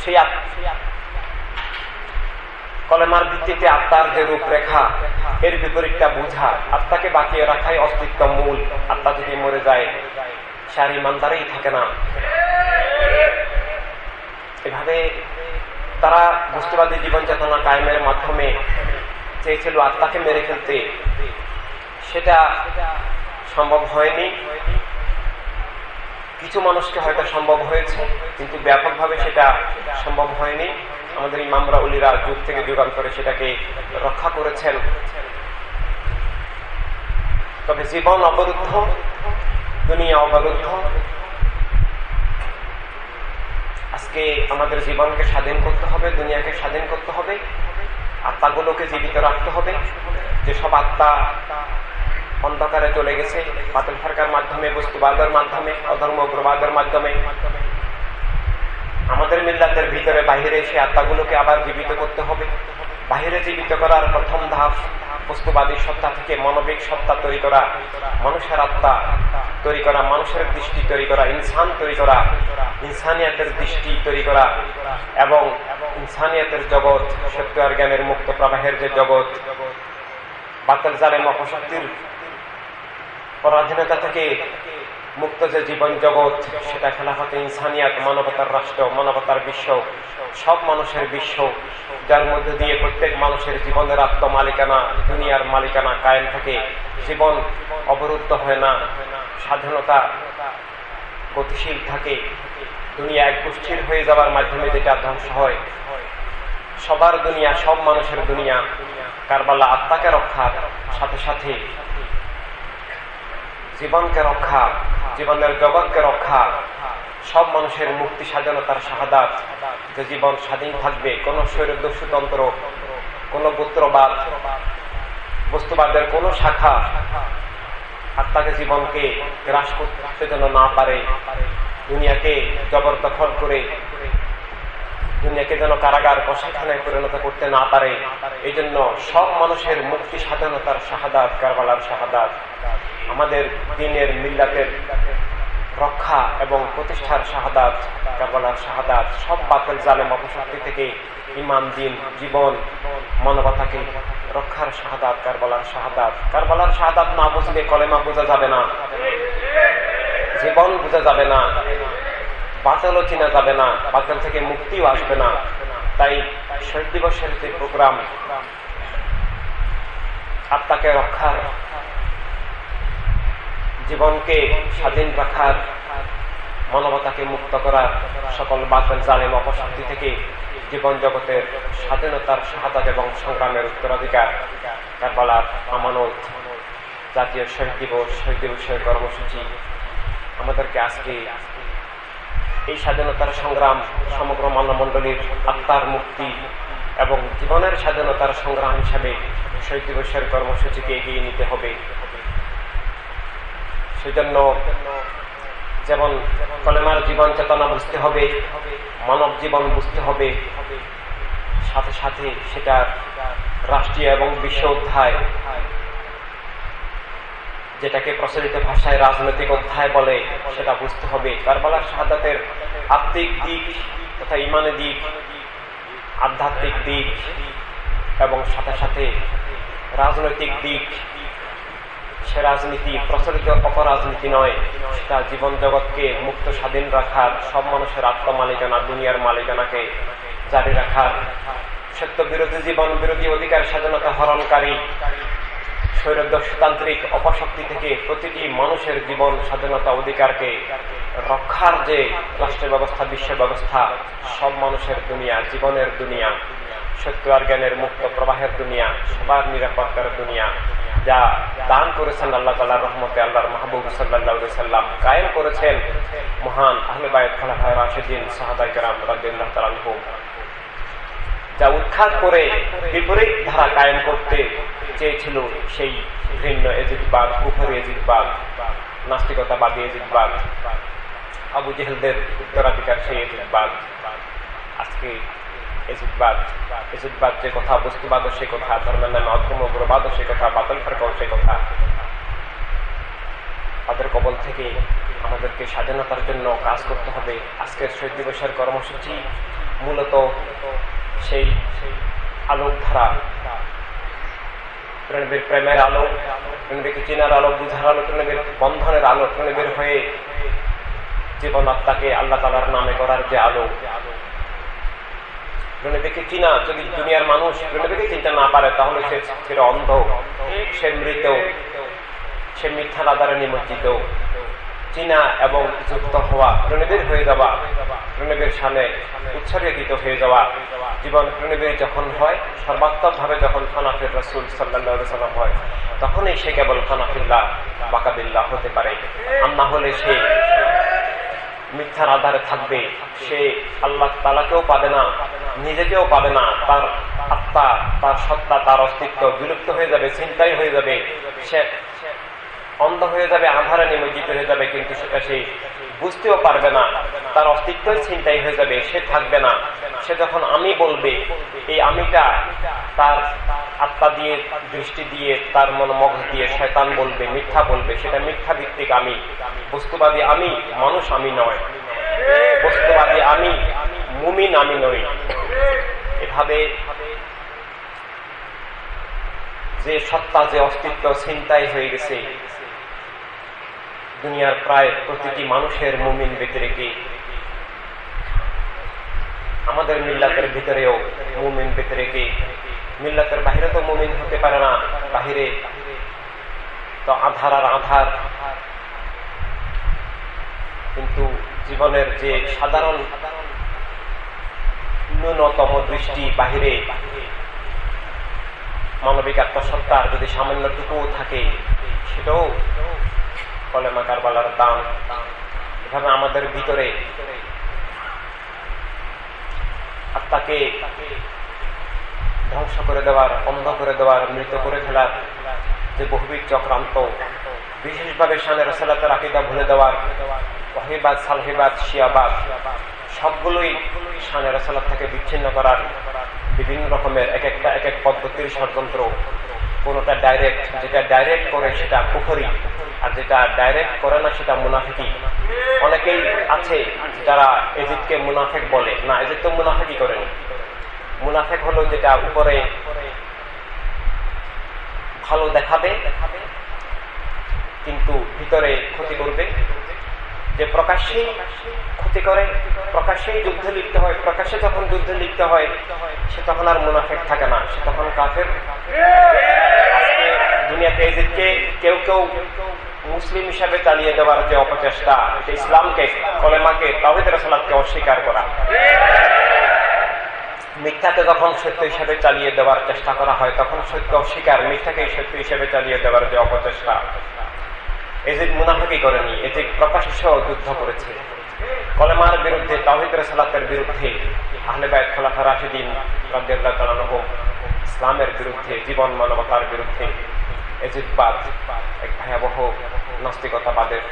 সেই কলেমার ভিত্তিতে আত্মার যে রূপরেখা, এর বিপরীতটা বুঝা, আত্মাকে বাঁচিয়ে রাখাই অস্তিত্ব মূল। আত্মা যদি মরে যায়, সে আর ইমানদারই থাকে না। এভাবে তারা বস্তুবাদী জীবন চেতনা কায়েমের মাধ্যমে চেয়েছিল আত্মাকে মেরে ফেলতে, সেটা সম্ভব হয়নি। কিছু মানুষকে হয়তো সম্ভব হয়েছে, কিন্তু ব্যাপকভাবে সেটা সম্ভব হয়নি। আমাদের ইমামরা, ওলিরা যুগ থেকে যুগান্তরে সেটাকে রক্ষা করেছেন। তবে জীবন অবরুদ্ধ, দুনিয়া অবরুদ্ধ। আজকে আমাদের জীবনকে স্বাধীন করতে হবে, দুনিয়াকে স্বাধীন করতে হবে, আত্মাগুলোকে জীবিত রাখতে হবে। যেসব আত্মা অন্ধকারে চলে গেছে, বাতিল ফিরকার মাধ্যমে, বস্তুবাদের মাধ্যমে, অধর্ম, উগ্রবাদের মাধ্যমে, আমাদের মিল্লাতের ভিতরে বাহিরে সেই আত্মাগুলোকে আবার জীবিত করতে হবে। বাহিরে জীবিত করার প্রথম ধাপ বস্তুবাদী সত্তা থেকে মানবিক সত্তা তৈরি করা, মানুষের আত্মা তৈরি করা, মানুষের দৃষ্টি তৈরি করা, ইনসান তৈরি করা, ইনসানিয়াতের দৃষ্টি তৈরি করা এবং ইনসানিয়াতের জগৎ, সত্য আর জ্ঞানের মুক্ত প্রবাহের যে জগৎ, বাতিল জালেম অপশক্তির পরাধীনতা থেকে মুক্ত যে জীবন জগৎ, সেটা খেলাফতে ইনসানিয়াত, মানবতার রাষ্ট্র, মানবতার বিশ্ব, সব মানুষের বিশ্ব, যার মধ্যে দিয়ে প্রত্যেক মানুষের জীবনের আত্মমালিকানা, দুনিয়ার মালিকানা কায়েম থাকে, জীবন অবরুদ্ধ হয় না, স্বাধীনতা গতিশীল থাকে। দুনিয়া এক গোষ্ঠীর হয়ে যাওয়ার মাধ্যমে যেটা ধ্বংস হয়, সবার দুনিয়া, সব মানুষের দুনিয়া। কারবালা আত্মাকে রক্ষার সাথে সাথে জীবনকে রক্ষা, জীবনের জগৎকে রক্ষা, সব মানুষের মুক্তি, স্বাধীনতার শাহাদাত, যে জীবন স্বাধীন থাকবে, কোন স্বৈরদস্যুতন্ত্র, কোন গোত্রবাদ, বস্তুবাদের কোন শাখা আত্মাকে, জীবনকে গ্রাস করতে যেন না পারে, দুনিয়াকে জবরদখল করে দুনিয়াকে যেন কারাগার কসাইখানায় পরিণত করতে না পারে। এই জন্য সব মানুষের মুক্তি, স্বাধীনতার শাহাদাত, কারবালার শাহাদাত, আমাদের দ্বীনের মিল্লাতের রক্ষা এবং প্রতিষ্ঠার শাহাদাত, কারবালার শাহাদাত, সব বাতিল জালেম অপশক্তি থেকে ঈমান, দ্বীন, জীবন, মানবতাকে রক্ষার শাহাদাত, কারবালার শাহাদাত। কারবালার শাহাদাত না বুঝলে কলেমা বোঝা যাবে না, জীবন বোঝা যাবে না, বাতিলও চিনা যাবে না, বাতিল থেকে মুক্তিও আসবে না। তাই শহীদ দিবসের যে প্রোগ্রাম, আত্মাকে রক্ষার, জীবনকে স্বাধীন রাখার, মানবতাকে মুক্ত করার, সকল বাতিল জালেম অপশক্তি থেকে জীবন জগতের স্বাধীনতার শাহাদাত এবং সংগ্রামের উত্তরাধিকার, কারবালার আমানত, জাতীয় শহীদ দিবস, শহীদ দিবসের কর্মসূচি আমাদেরকে আজকে এই স্বাধীনতার সংগ্রাম, সমগ্র মানবমণ্ডলীর আত্মার মুক্তি এবং জীবনের স্বাধীনতার সংগ্রাম হিসাবে শহীদ দিবসের কর্মসূচিকে এগিয়ে নিতে হবে। সেজন্য যেমন কলেমার জীবন চেতনা বুঝতে হবে, মানব জীবন বুঝতে হবে, সাথে সাথে সেটা রাষ্ট্রীয় এবং বিশ্ব অধ্যায়, যেটাকে প্রচলিত ভাষায় রাজনৈতিক অধ্যায় বলে, সেটা বুঝতে হবে। কারবালার শাহাদাতের আত্মিক দিক তথা ইমানের দিক, আধ্যাত্মিক দিক এবং সাথে সাথে রাজনৈতিক দিক, সে রাজনীতি প্রচলিত অপরাজনীতি নয়, সেটা জীবন জগৎকে মুক্ত স্বাধীন রাখার, সব মানুষের আত্মমালিকানা, দুনিয়ার মালিকানাকে জারি রাখার, সত্য বিরোধী, জীবন বিরোধী, অধিকার স্বাধীনতা হরণকারী স্বৈরদস্যুতান্ত্রিক অপশক্তি থেকে প্রতিটি মানুষের জীবন স্বাধীনতা অধিকারকে রক্ষার যে রাষ্ট্র ব্যবস্থা, বিশ্ব ব্যবস্থা, সব মানুষের দুনিয়া, জীবনের দুনিয়া, সত্য আর জ্ঞানের মুক্ত প্রবাহের দুনিয়া, সবার নিরাপত্তার দুনিয়া, যা দান করেছেন আল্লাহ তাআলার রহমতে আল্লাহর মাহবুব সাল্লাল্লাহু আলাইহি সাল্লাম, কায়েম করেছেন মহান আহলে বায়ত খোলাফায়ে রাশিদিন সাহাবায়ে কেরাম রাদিয়াল্লাহু তাআলা আনহুম, যা উৎখাত করে বিপরীত ধারা কায়েম করতে চেয়েছিল সেই ভিন্ন এজিদবাদ, কুফরি এজিদবাদ, নাস্তিকতাবাদী এজিদবাদ, আবু জেহেলদের উত্তরাধিকার সেই এজিদবাদ। আজকে এজিদবাদ যে কথা, বস্তুবাদও সেই কথা, ধর্মের নামে অধর্ম উগ্রবাদও সেই কথা, বাতিল ফিরকাও সেই কথা, তাদের কবল থেকে আমাদেরকে স্বাধীনতার জন্য কাজ করতে হবে। আজকের শহীদ দিবসের কর্মসূচি মূলত সেই আলোক ধারা, প্রেমের প্রেমের আলো, প্রেমীকে চিনার আলো, বুঝার আলো, প্রেমের বন্ধনের আলো, প্রেমের হয়ে জীবন আত্মাকে আল্লাহ তাআলার নামে করার যে আলো, প্রেমীকে চিনা। যদি দুনিয়ার মানুষ প্রেমীকে চিনতে না পারে তাহলে সে চির অন্ধ, সে মৃত, সে মিথ্যার আধারে নিমজ্জিত। চিনা এবং যুক্ত হওয়া, প্রণবের হয়ে যাওয়া, প্রণবের সামনে উৎসর্গীত হয়ে যাওয়া, জীবন প্রণবের যখন হয়, সর্বাত্মক ভাবে যখন ফানাফির রাসূল সাল্লাল্লাহু আলাইহি ওয়াসাল্লাম হয়, তখনই সে কেবল ফানাফিল্লাহ বাকাবিল্লাহ হতে পারে। আর না হলে সে মিথ্যার আধারে থাকবে, সে আল্লাহ তাআলাকেও পাবে না, নিজেকেও পাবে না, তার আত্মা, তার সত্তা, তার অস্তিত্ব বিলুপ্ত হয়ে যাবে, চিন্তাই হয়ে যাবে, সে অন্ধ হয়ে যাবে, আধারে নিমজ্জিত হয়ে যাবে। কিন্তু সেটা সেই বুঝতেও পারবে না, তার অস্তিত্বই ছিনতাই হয়ে যাবে, সে থাকবে না। সে যখন আমি বলবে, এই আমিটা তার আত্মা দিয়ে, দৃষ্টি দিয়ে, তার মনোমগজ দিয়ে শয়তান বলবে, মিথ্যা বলবে, সেটা মিথ্যা ভিত্তিক আমি। বস্তুবাদী আমি, মানুষ আমি নয়। বস্তুবাদী আমি, মুমিন আমি নই। এভাবে যে সত্তা, যে অস্তিত্ব ছিনতাই হয়ে গেছে দুনিয়ার প্রায় প্রতিটি মানুষের, মুমিন ব্যতিরেকে আমাদের মিল্লাতের ভিতরেও মুমিন ব্যতিরেকে, মিল্লাতের বাহিরে তো মুমিন হতে পারে না, বাহিরে তো আধার আর আধার। কিন্তু জীবনের যে সাধারণ ন্যূনতম দৃষ্টি, বাহিরে মানবিক আত্মসত্তার যদি সামান্যটুকুও থাকে, সেটাও কলেমা কারবালার দাম। এভাবে আমাদের ভিতরে আত্মাকে ধ্বংস করে দেওয়ার, অন্ধ করে দেওয়ার, মৃত করে ফেলার যে বহুবিধ চক্রান্ত, বিশেষভাবে শানে রাসূলের আকীদা ভুলে দেওয়ার, ওয়াহিবাদ, সালহিবাদ, শিয়াবাদ, সবগুলোই শানে রাসূল থেকে বিচ্ছিন্ন করার বিভিন্ন রকমের এক এক পদ্ধতির ষড়যন্ত্র। কোনটা ডাইরেক্ট, যেটা ডাইরেক্ট করে সেটা কুফরি, আর যেটা ডাইরেক্ট করে না সেটা মুনাফিকি। অনেকেই আছে যারা এজিদকে মুনাফিক বলে, না, এজিদ তো মুনাফিকি করেনি। মুনাফিক হলো যেটা উপরে ভালো দেখাবে কিন্তু ভিতরে ক্ষতি করবে, যে প্রকাশ্যেই ক্ষতি করে, প্রকাশ্যেই যুদ্ধে লিপ্ত হয়। প্রকাশ্যে যখন যুদ্ধে লিপ্ত হয় সে তখন আর মুনাফিক থাকে না, সে তখন কাফের। আজকে দুনিয়াতে এজিদকে কেউ কেউ মুসলিম হিসাবে চালিয়ে দেওয়ার যে অপচেষ্টা, এটা ইসলামকে, কলেমাকে, তাওহীদ রাসালাতকে অস্বীকার করা। মিথ্যাকে যখন সত্য হিসাবে চালিয়ে দেওয়ার চেষ্টা করা হয় তখন সত্য অস্বীকার, মিথ্যাকে সত্য হিসাবে চালিয়ে দেওয়ার যে অপচেষ্টা। এজিদ মুনাফিকি করেনি, এজিদ প্রকাশ্য যুদ্ধ করেছে কলেমার বিরুদ্ধে, তাওহীদ রাসালাতের বিরুদ্ধে, আহলে বায়ত খোলাফা রাশিদিন রাদিয়াল্লাহু তাআলা আনহুম ইসলামের বিরুদ্ধে, জীবন মানবতার বিরুদ্ধে। এজিদবাদ এক ভয়াবহ নাস্তিকতাবাদের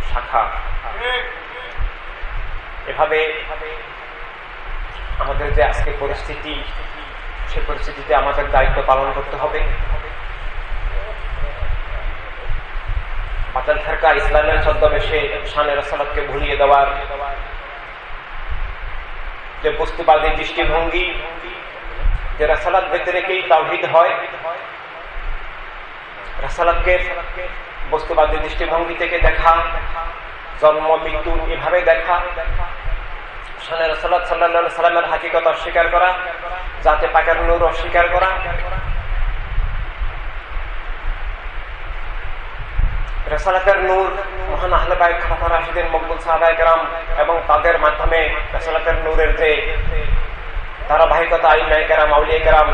শাখা। এভাবে আমাদের যে আজকে পরিস্থিতি, সে পরিস্থিতিতে আমাদের দায়িত্ব পালন করতে হবে। বাতিল ফিরকা ইসলামের ছদ্মবেশে শানে রাসূলকে ভুলিয়ে দেওয়ার যে বস্তুবাদী দৃষ্টিভঙ্গি, যে রাসূলত ব্যতিরেকেই তাওহীদ হয়, রাসূলকে বস্তুবাদী দৃষ্টিভঙ্গি থেকে দেখা, জন্ম মৃত্যু এভাবে দেখা, শানে রাসূলুল্লাহ সাল্লাল্লাহু আলাইহি সাল্লামের হাকিকত অস্বীকার করা, জাতে পাকের নূর অস্বীকার করা, রাসূলের নূর মহান আহলে বায়ত খোলাফা রাশিদিন মকবুল সাহাবায়ে কেরাম এবং তাদের মাধ্যমে রাসূলের নূরের যে ধারাবাহিকতা, আইম্মায়ে কেরাম, আউলিয়া কেরাম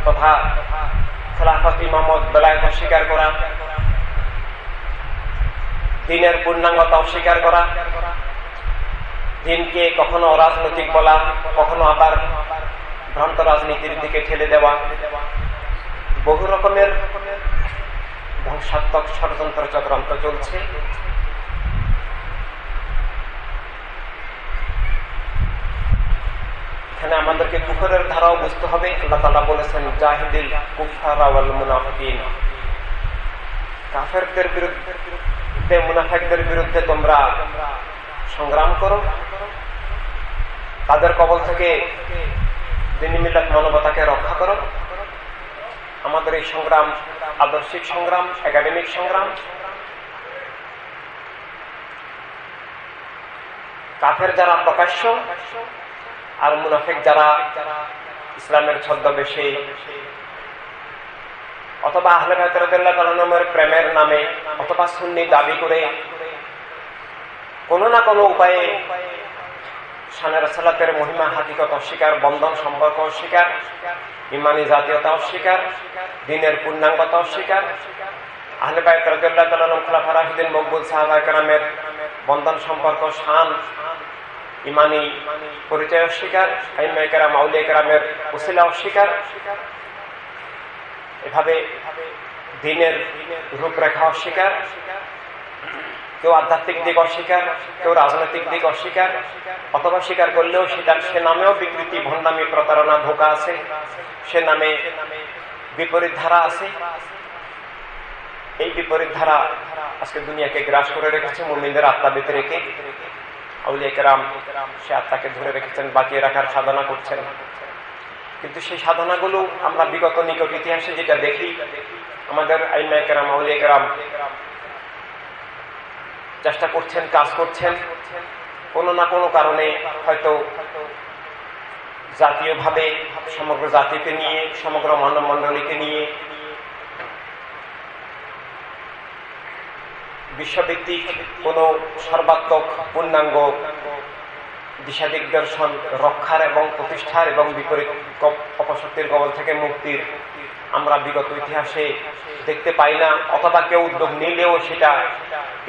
তথা খেলাফত, ইমামত, বেলায়েত অস্বীকার করা, দ্বীনের পূর্ণাঙ্গতা অস্বীকার করা, দ্বীনকে কখনো রাজনৈতিক বলা, কখনো আবার ভ্রান্ত রাজনীতির দিকে ঠেলে দেওয়া, বহু রকমের ধ্বংসাত্মক ষড়যন্ত্র চক্রান্ত চলছে। এখানে আমাদেরকে কুফরের ধারাও বুঝতে হবে। আল্লাহ তাআলা বলেছেন, জাহিদিল কুফারা ওয়াল মুনাফিকিন, কাফেরদের বিরুদ্ধে, মুনাফিকদের বিরুদ্ধে তোমরা সংগ্রাম করো, তাদের কবল থেকে দ্বীনি মিল্লাত মানবতাকে রক্ষা করো। আমাদের এই সংগ্রাম আদর্শিক সংগ্রাম, একাডেমিক সংগ্রাম। কাফের যারা প্রকাশ্য আর মুনাফিক যারা ইসলামের ছদ্মবেশে অথবা আহলে বায়ত রাদিয়াল্লাহু তাআলা নামের প্রেমের নামে অথবা সুন্নি দাবি করে কোনো না কোনো উপায়ে শানে রাসূলের মহিমা, হাকিকত অস্বীকার, বন্ধন সম্পর্ক অস্বীকার, ইমানি জাতীয়তা অস্বীকার, দ্বীনের পূর্ণাঙ্গতা অস্বীকার, আহলে বায়ত রাদিয়াল্লাহু তাআলা আনহুম খোলাফা রাশিদিন মকবুল সাহাবায়ে কেরামের বন্ধন সম্পর্ক, শান, ইমানি পরিচয় অস্বীকার, আইম্মায়ে কেরাম, আউলিয়া কেরামের ওসিলা অস্বীকার। এভাবে দ্বীনের রূপরেখা অস্বীকার। কেউ আধ্যাত্মিক দিক অস্বীকার, কেউ রাজনৈতিক দিক অস্বীকার, অথবা স্বীকার করলেও সে নামেও বিকৃতি, ভণ্ডামি, প্রতারণা, ধোঁকা আছে, সে নামে বিপরীত ধারা আছে। এই বিপরীত ধারা আজকে দুনিয়াকে গ্রাস করে রেখেছে, মুমিনদের আত্মা বেঁধে রেখে। আউলিয়া কেরাম সে আত্মাকে ধরে রেখেছেন, বাঁচিয়ে রাখার সাধনা করছেন। কিন্তু সেই সাধনাগুলো আমরা বিগত নিকট ইতিহাসে যেটা দেখি, আমাদের আইম্মায়ে কেরাম, আউলিয়া কেরাম চেষ্টা করছেন, কাজ করছেন, কোনো না কোনো কারণে হয়তো জাতীয়ভাবে সমগ্র জাতিকে নিয়ে, সমগ্র মানব মণ্ডলীকে নিয়ে বিশ্বভিত্তিক কোন সর্বাত্মক পূর্ণাঙ্গ দিশা দিগদর্শন রক্ষার এবং প্রতিষ্ঠার এবং বিপরীত অপশক্তির কবল থেকে মুক্তির আমরা বিগত ইতিহাসে দেখতে পাই না, অথবা কেউ উদ্যোগ নিলেও সেটা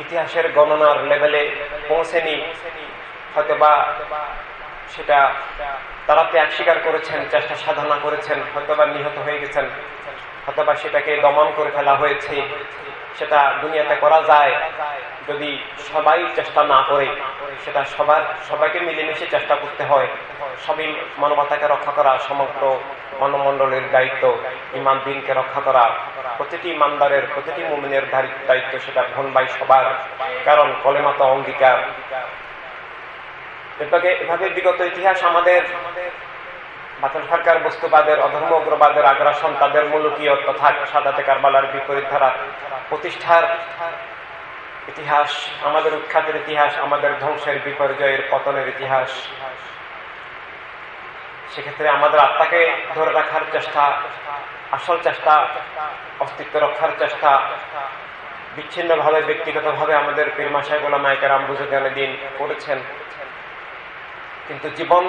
ইতিহাসের গণনার লেভেলে পৌঁছেনি। হয়তোবা সেটা তারা ত্যাগ স্বীকার করেছেন, চেষ্টা সাধনা করেছেন, হয়তোবা নিহত হয়ে গেছেন, হয়তোবা সেটাকে দমন করে ফেলা হয়েছে। সেটা দুনিয়াতে করা যায় যদি সবাই চেষ্টা না করে, সেটা সবাইকে মিলেমিশে চেষ্টা করতে হয়। সবই মানবতাকে রক্ষা করা সমগ্র মানবমণ্ডলের দায়িত্ব, ইমান দিনকে রক্ষা করা প্রতিটি ইমানদারের, প্রতিটি মুমিনের দায়িত্ব, সেটা ভাই সবার, কারণ কলেমা তো অঙ্গীকার। এভাবে বিগত ইতিহাস আমাদের বাতিল সরকার, বস্তুবাদের, অধর্ম, উগ্রবাদের আগ্রাসন, তাদের মুলুকিয়ত তথা সাদাতে কারবালার বিপরীত ধারা প্রতিষ্ঠার ইতিহাস, আমাদের উৎখাতের ইতিহাস, আমাদের ধ্বংসের, বিপর্যয়ের, পতনের ইতিহাস। সেক্ষেত্রে আমাদের আত্মাকে ধরে রাখার চেষ্টা, আসল চেষ্টা, অস্তিত্ব রক্ষার চেষ্টা বিচ্ছিন্নভাবে, ব্যক্তিগতভাবে আমাদের পীর মাশায়েখ উলামায়ে কেরাম বুঝে দিন করেছেন। কিন্তু জীবন,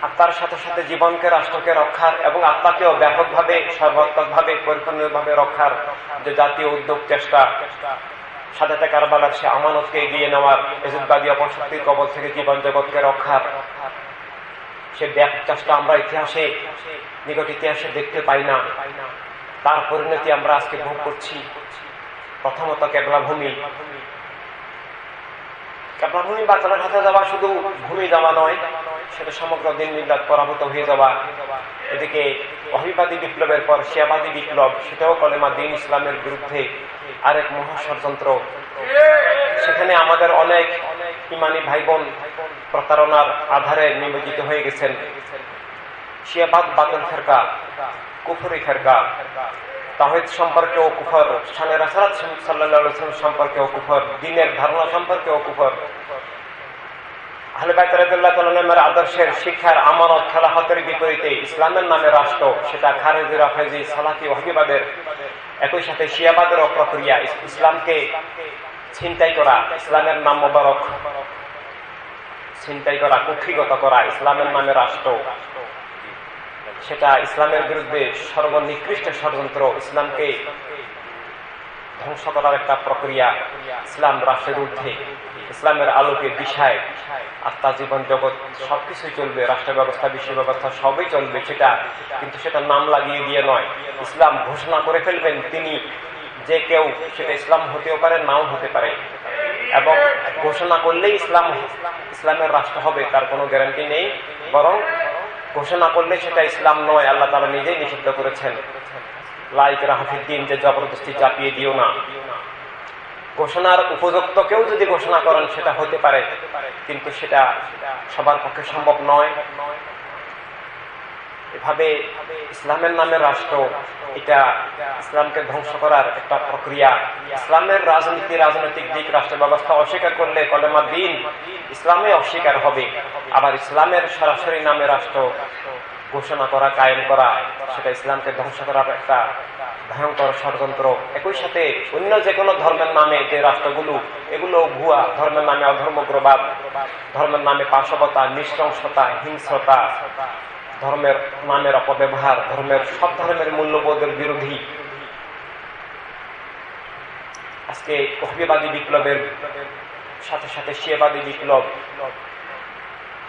আত্মার সাথে সাথে জীবনকে, রাষ্ট্রকে রক্ষার এবং আত্মাকেও ব্যাপকভাবে, সর্বাত্মকভাবে, পরিপূর্ণভাবে রক্ষার যে জাতীয় উদ্যোগ, চেষ্টা, সাদাতে কারবালার সে আমানতকে এগিয়ে নেওয়ার, এজিদবাদী অপশক্তির কবল থেকে জীবন জগৎকে রক্ষার সে ব্যাপক চেষ্টা আমরা ইতিহাসে, নিকট ইতিহাসে দেখতে পাই না। তার পরিণতি আমরা আজকে ভোগ করছি। প্রথমত কেবলাভূমি বাতিলের হাতে যাওয়া শুধু ভূমি যাওয়া নয়, সেটা সমগ্র দিন মিল্লাত পরাভূত হয়ে যাওয়া। এদিকে ওয়াহাবিবাদী বিপ্লবের পর শিয়াবাদী বিপ্লব, সেটাও কলেমা দিন ইসলামের বিরুদ্ধে আরেক মহা ষড়যন্ত্র। সেখানে আমাদের অনেক ইমানি ভাই বোন প্রতারণার আধারে নিমজ্জিত হয়ে গেছেন। শিয়াবাদ বাতিল ফেরকা, কুফরি ফেরকা, তাওহীদ সম্পর্কেও কুফর, শানে রাসূলুল্লাহ সাল্লাল্লাহু আলাইহি ওয়াসাল্লাম সম্পর্কেও কুফর, দ্বীনের ধারণা সম্পর্কেও কুফর। আহলে বাইত রাদিয়াল্লাহু তাআলা আনহুর আদর্শের, শিক্ষার, আমানত, খেলাফতের বিপরীতে ইসলামের নামে রাষ্ট্র, সেটা খারেজি, রাফেজি, সালাফি, ওয়াহাবিবাদের, একই সাথে শিয়াবাদেরও প্রক্রিয়া। ইসলামকে ছিনতাই করা, ইসলামের নাম মোবারক ছিনতাই করা, কুক্ষিগত করা, ইসলামের নামে রাষ্ট্র, সেটা ইসলামের বিরুদ্ধে সর্বনিকৃষ্ট ষড়যন্ত্র। ইসলামকে ধ্বংস করার একটা প্রক্রিয়া। ইসলাম রাষ্ট্রের ঊর্ধ্বে, ইসলামের আলোকে দিশায় আত্মা, জীবন জগৎ সবকিছুই চলবে, রাষ্ট্র ব্যবস্থা, বিশ্ব ব্যবস্থা সবই চলবে, সেটা কিন্তু সেটা নাম লাগিয়ে দিয়ে নয়। ইসলাম ঘোষণা করে ফেলবেন তিনি, যে কেউ, সেটা ইসলাম হতেও পারে, নাও হতে পারে, এবং ঘোষণা করলেই ইসলামের রাষ্ট্র হবে তার কোনো গ্যারান্টি নেই। বরং ঘোষণা করলে সেটা ইসলাম নয়, আল্লাহ তাআলা নিজেই নিষিদ্ধ করেছেন, লা ইকরাহা ফিদ্দীন, যে জবরদস্তি চাপিয়ে দিও না। ঘোষণার উপযুক্ত কেউ যদি ঘোষণা করেন সেটা হতে পারে, কিন্তু সেটা সবার পক্ষে সম্ভব নয়। এভাবে ইসলামের নামে রাষ্ট্র, এটা ইসলামকে ধ্বংস করার একটা প্রক্রিয়া। ইসলামের রাজনীতি, রাজনৈতিক দিক, রাষ্ট্র ব্যবস্থা অস্বীকার করলে কলেমা দিন ইসলামে অস্বীকার হবে। আবার ইসলামের সরাসরি নামে রাষ্ট্র ঘোষণা করা, কায়েম করা, সেটা ইসলামকে ধ্বংস করার একটা ভয়ঙ্কর ষড়যন্ত্র। একই সাথে অন্য যে কোনো ধর্মের নামে যে রাষ্ট্রগুলো, এগুলো ভুয়া। ধর্মের নামে অধর্ম, উগ্রবাদ, ধর্মের নামে পাশবতা, নৃশংসতা, হিংস্রতা, ধর্মের নামের অপব্যবহার, সব ধর্মের মূল্যবোধের বিরোধী। আজকে ওয়াহাবিবাদী বিপ্লবের সাথে সাথে শিয়াবাদী বিপ্লব,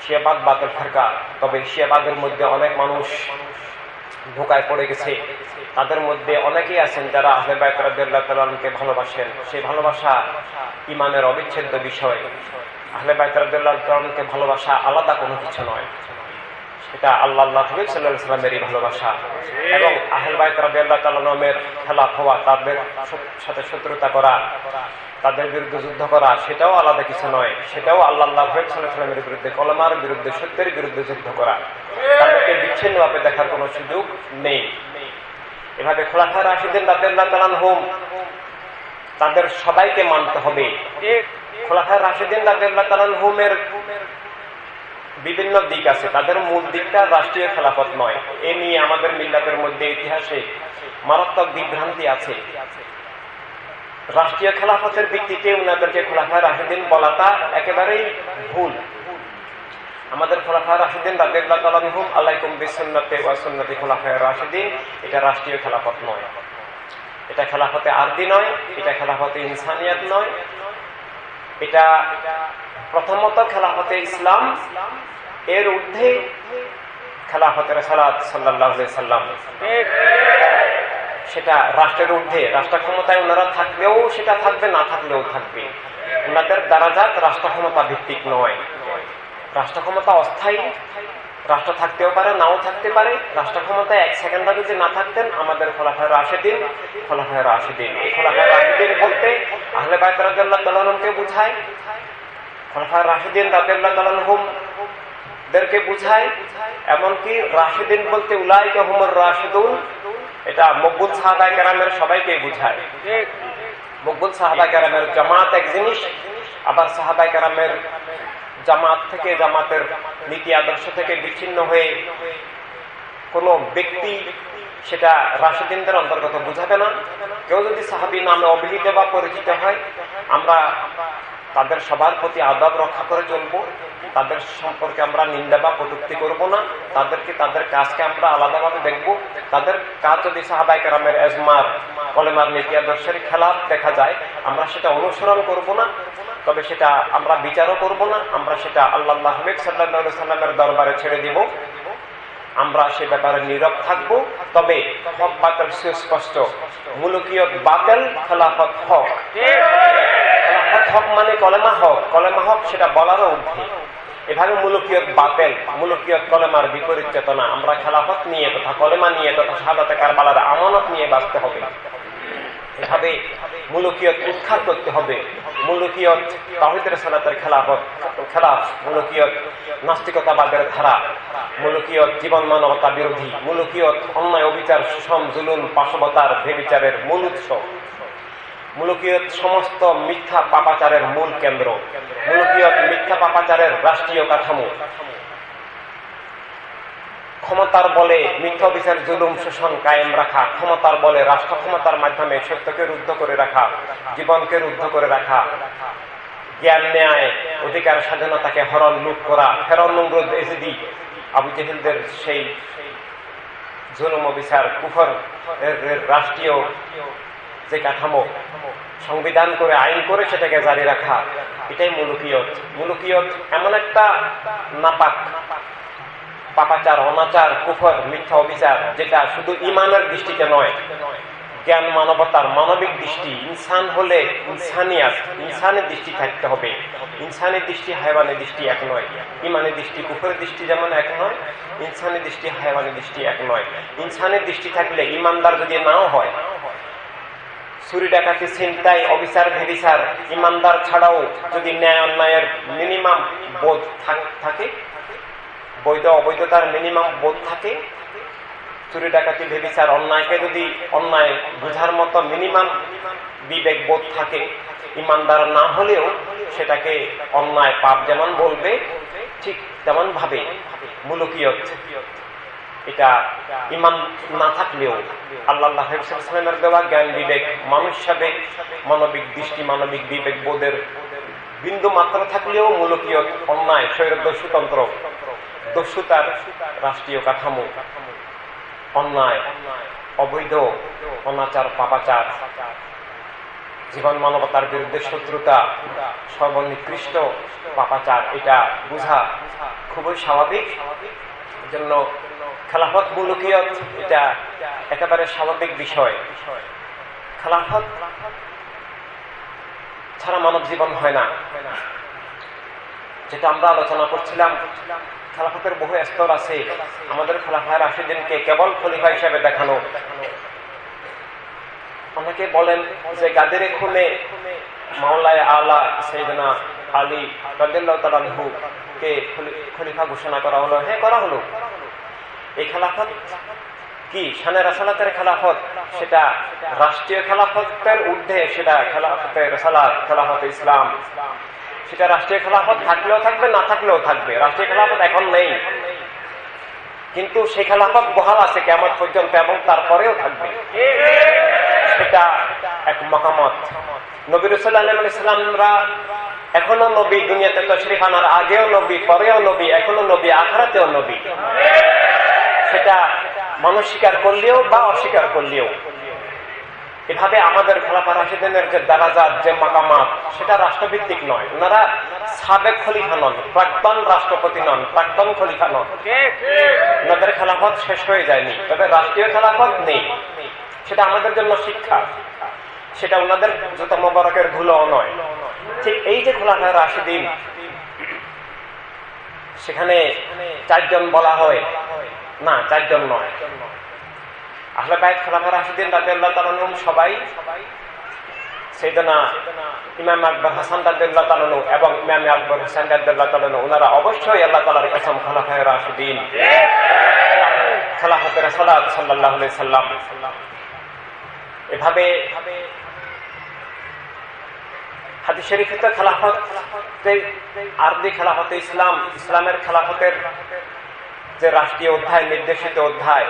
শিয়াবাদ বাতিল ফেরকা। তবে শিয়াবাদের মধ্যে অনেক মানুষ ধোঁকায় পড়ে গেছে। তাদের মধ্যে অনেকেই আছেন যারা আহলে বাইত রাদিয়াল্লাহু তাআলা আনহুকে ভালোবাসেন। সেই ভালোবাসা ঈমানের অবিচ্ছেদ্য বিষয়। আহলে বাইত রাদিয়াল্লাহু তাআলা আনহুকে ভালোবাসা আলাদা কোনো কিছু নয়, সেটা আল্লাহ হাবিব সাল্লাল্লাহু আলাইহি ওয়াসাল্লামেরই ভালোবাসা। এবং আহলে বাইত রাদিয়াল্লাহু তাআলা আনহুর খেলাফ হওয়া, তাদের সাথে শত্রুতা করা, তাদের বিরুদ্ধে যুদ্ধ করা, সেটাও আলাদা কিছু নয়। সেটাও আল্লাহ হাবিব সাল্লাল্লাহু আলাইহি ওয়াসাল্লামের বিরুদ্ধে, কলমার বিরুদ্ধে, সত্যের বিরুদ্ধে যুদ্ধ করা। তাদেরকে বিচ্ছিন্নভাবে দেখার কোনো সুযোগ নেই। এভাবে খোলাফায়ে রাশিদিন রাদিয়াল্লাহু তাআলা আনহুম, তাদের সবাইকে মানতে হবে। খোলাফায়ে রাশিদিন রাদিয়াল্লাহু তাআলা আনহুমের বিভিন্ন দিক আছে। তাদের মূল দিকটা রাষ্ট্রীয় খেলাফত নয়। এ নিয়ে আমাদের মিল্লাতের মধ্যে ইতিহাসে মারাত্মক বিভ্রান্তি আছে। রাষ্ট্রীয় খেলাফতের ভিত্তিতে উনাদেরকে খোলাফায়ে রাশিদিন বলাটা একেবারেই ভুল। আমাদের খোলাফায়ে রাশিদিন রাদিয়াল্লাহু তাআলা আনহুম আলাইকুম বিসুন্নতি ওয়া সুন্নতি খোলাফায়ে রাশিদিন, এটা রাষ্ট্রীয় খেলাফত নয়, এটা খেলাফতে আরদি নয়, এটা খেলাফতে ইনসানিয়াত নয়, এটা প্রথমত খেলাফতে ইসলাম, এর ঊর্ধ্বে খেলাফতে রাসূলুল্লাহ সাল্লাল্লাহু আলাইহি সাল্লাম। সেটা রাষ্ট্রের ঊর্ধ্বে, রাষ্ট্র ক্ষমতায় ওনারা থাকলেও সেটা থাকবে, না থাকলেও থাকবে। ওনাদের দারাজাত রাষ্ট্র ক্ষমতা ভিত্তিক নয়। রাষ্ট্র ক্ষমতা অস্থায়ী, রাষ্ট্র থাকতেও পারে, নাও থাকতে পারে। রাষ্ট্র ক্ষমতায় এক সেকেন্ড যদি না থাকতেন আমাদের খোলাফায়ে রাশিদিন, খোলাফায়ে রাশিদিন, এই খোলাফায়ে রাশিদিন বলতে আহলে বাইত রাদিয়াল্লাহু তাআলা আনহুকে বোঝায়, খোলাফায়ে রাশিদিন রাদিয়াল্লাহু তাআলা আনহুম দেরকে বোঝায়। এমনকি রাশিদিন বলতে উলাইকা হুমুর রাশিদুন, এটা মকবুল সাহাবায়ে কেরামের সবাইকে বোঝায়। মকবুল সাহাবায়ে কেরামের জামাত এক জিনিস, আবার সাহাবায়ে কেরামের জামাত থেকে, জামাতের নীতি আদর্শ থেকে বিচ্ছিন্ন হয়ে কোন ব্যক্তি সেটা রাশিদিনদের অন্তর্গত বুঝাবে না। কেউ যদি সাহাবী নামে অভিহিত বা পরিচিত হয়, আমরা তাদের সবার প্রতি আদব রক্ষা করে চলবো, তাদের সম্পর্কে আমরা নিন্দা বা কটূক্তি করব না, তাদেরকে, তাদের কাজকে আমরা আলাদাভাবে দেখব। তাদের কাজ যদি সাহাবায়ে কেরামের এজমার, কলেমার নীতি আদর্শের খেলাফ দেখা যায়, আমরা সেটা অনুসরণ করব না, তবে সেটা আমরা বিচারও করব না, আমরা সেটা আল্লাহ হাবিব সাল্লাল্লাহু আলাইহি সাল্লামের দরবারে ছেড়ে দিব, আমরা সে ব্যাপারে নীরব থাকব। তবে হক বাতিল সুস্পষ্ট, মুলুকিয়ত বাতিল, খেলাফত হক। খেলাফত হক মানে কলেমা হক, কলেমা হক সেটা বলারও ঊর্ধ্বে। এভাবে মুলুকিয়ত বাতিল, মুলুকিয়ত কলেমার বিপরীত চেতনা। আমরা খেলাফত নিয়ে তথা কলেমা নিয়ে তথা শাহাদাতে কারবালার আমানত নিয়ে বাঁচতে হবে। এভাবে মুলুকিয়ত উৎখাত করতে হবে। মুলুকিয়ত তাওহীদ রিসালাতের খেলাফত, খেলাফ, মুলুকিয়ত নাস্তিকতাবাদের ধারা, মুলুকিয়ত জীবন মানবতা বিরোধী, মুলুকিয়ত অন্যায়, অবিচার, শোষণ, জুলুম, পাশবতার, বেবিচারের মূল উৎস, মুলুকিয়ত সমস্ত মিথ্যা পাপাচারের মূল কেন্দ্র, মুলুকিয়ত মিথ্যা পাপাচারের রাষ্ট্রীয় কাঠামো। ক্ষমতার বলে মিথ্যা বিচার, জুলুম, শোষণ কায়েম রাখা, ক্ষমতার বলে রাষ্ট্র ক্ষমতার মাধ্যমে সত্যকে রুদ্ধ করে রাখা, জীবনকে রুদ্ধ করে রাখা, জ্ঞান, ন্যায়, অধিকার, স্বাধীনতাকে হরণ, লুট করা, ফেরাউন, নমরুদ, ইজিদি, আবু জেহেলদের সেই জুলুম, বিচার, কুফর রাষ্ট্রীয় যে কাঠামো সংবিধান করে, আইন করে সেটাকে জারি রাখা, এটাই মুলুকিয়ত। মুলুকিয়ত এমন একটা নাপাক পাপাচার, অনাচার, কুফর, মিথ্যা, অবিচার, যেটা শুধু ইমানের দৃষ্টিতে নয়, জ্ঞান, মানবতার মানবিক দৃষ্টি, ইনসান হলে ইনসানিয়াত, ইনসানের দৃষ্টি থাকতে হবে। ইনসানের দৃষ্টি হায়ওয়ানের দৃষ্টি এক নয়, ইমানের দৃষ্টি কুফরের দৃষ্টি যেমন এক নয়, ইনসানের দৃষ্টি হায়ওয়ানের দৃষ্টি এক নয়। ইনসানের দৃষ্টি থাকলে, ইমানদার যদি নাও হয়, চুরি, ডাকাতি, ছিনতাই, অবিচার, ভেবিচার, ইমানদার ছাড়াও যদি ন্যায় অন্যায়ের মিনিমাম বোধ থাকে, বৈধ অবৈধতার মিনিমাম বোধ থাকে, চুরি, ডাকাতি, ভেবিচার, অন্যায়কে যদি অন্যায় বুঝার মতো মিনিমাম বিবেক বোধ থাকে, ইমানদার না হলেও সেটাকে অন্যায়, পাপ যেমন বলবে, ঠিক তেমন ভাবে মুলুকিয়ত, এটা ইমান না থাকলেও আল্লাহ হাবিবের দেওয়া জ্ঞান, বিবেক, মানুষ হিসাবে মানবিক দৃষ্টি, মানবিক বিবেক বোধের বিন্দু মাত্র থাকলেও মুলুকিয়ত, অন্যায়, স্বৈরদস্যুতন্ত্র, দস্যুতার রাষ্ট্রীয় কাঠামো, অন্যায়, অবৈধ, অনাচার, পাপাচার, জীবন মানবতার বিরুদ্ধে শত্রুতা, সর্বনিকৃষ্ট পাপাচার, এটা বোঝা খুবই স্বাভাবিক। জন্য খেলাফত মুলুকিয়ত এটা একেবারে স্বাভাবিক বিষয়। খেলাফত ছাড়া মানব জীবন হয় না। যেটা আমরা আলোচনা করছিলাম, খেলাফতের বহু স্তর আছে। আমাদের খোলাফায়ে রাশিদিনকে কেবল খলিফা হিসেবে দেখানো। অনেকে বলেন যে গাদিরে খুনে মাওলায়ে আলা সাইয়েদনা আলী রাদিয়াল্লাহু তাআলা আনহু কে খলিফা ঘোষণা করা হলো। হ্যাঁ, করা হলো। এই খেলাফত কি শানে রাসালাতের খেলাফত? সেটা রাষ্ট্রীয় খেলাফতের ঊর্ধ্বে, সেটা খেলাফতে রাসালাত, খেলাফতে ইসলাম। সেটা রাষ্ট্রীয় খেলাফত থাকলেও থাকবে, না থাকলেও থাকবে। রাষ্ট্রীয় খেলাফত এখন নেই, কিন্তু সেই খেলাফত বহাল আছে কিয়ামত পর্যন্ত, এবং তারপরেও থাকবে। সেটা এক মাকামত। নবী রাসূল সাল্লাল্লাহু আলাইহি ওয়াসাল্লামরা এখনো নবী, দুনিয়াতে তাশরীফ আনার আগেও নবী, পরেও নবী, এখনো নবী, আখিরাতেও নবী। সেটা মানুষ স্বীকার করলেও বা অস্বীকার করলেও। এভাবে আমাদের খোলাফা রাশিদিনের যে দারাজাত, যে মাকামাত, সেটা রাষ্ট্রভিত্তিক নয়। ওনারা সাবেক খলিফা নন, প্রাক্তন রাষ্ট্রপতি নন, প্রাক্তন খলিফা নন। ওনাদের খেলাফত শেষ হয়ে যায়নি, তবে রাষ্ট্রীয় খেলাফত নেই। সেটা আমাদের জন্য শিক্ষা। সেটা ওনাদের জুতা মোবারকের ধুলোও নয়। ঠিক এই যে খোলাফায়ে রাশিদিন, সেখানে 4 জন বলা হয় না, 4 জন নয়। আহলে বাইত খোলাফায়ে রাশিদিন রাদিয়াল্লাহু তাআলা আনহুম সবাই সাইয়েদনা ইমাম আকবর হাসান রাদিয়াল্লাহু তাআলা আনহু এবং ইমাম আকবর হোসেন রাদিয়াল্লাহু তাআলা আনহু, ওনারা অবশ্যই আল্লাহ তাআলার কসম খোলাফায়ে রাশিদিন, খেলাফতে রাসূলুল্লাহ সাল্লাল্লাহু আলাইহি সাল্লাম। এভাবে হাদিস শরীফে তো খেলাফত, আরবি খেলাফতে ইসলাম, ইসলামের খেলাফতের যে রাষ্ট্রীয় অধ্যায়, নির্দেশিত অধ্যায়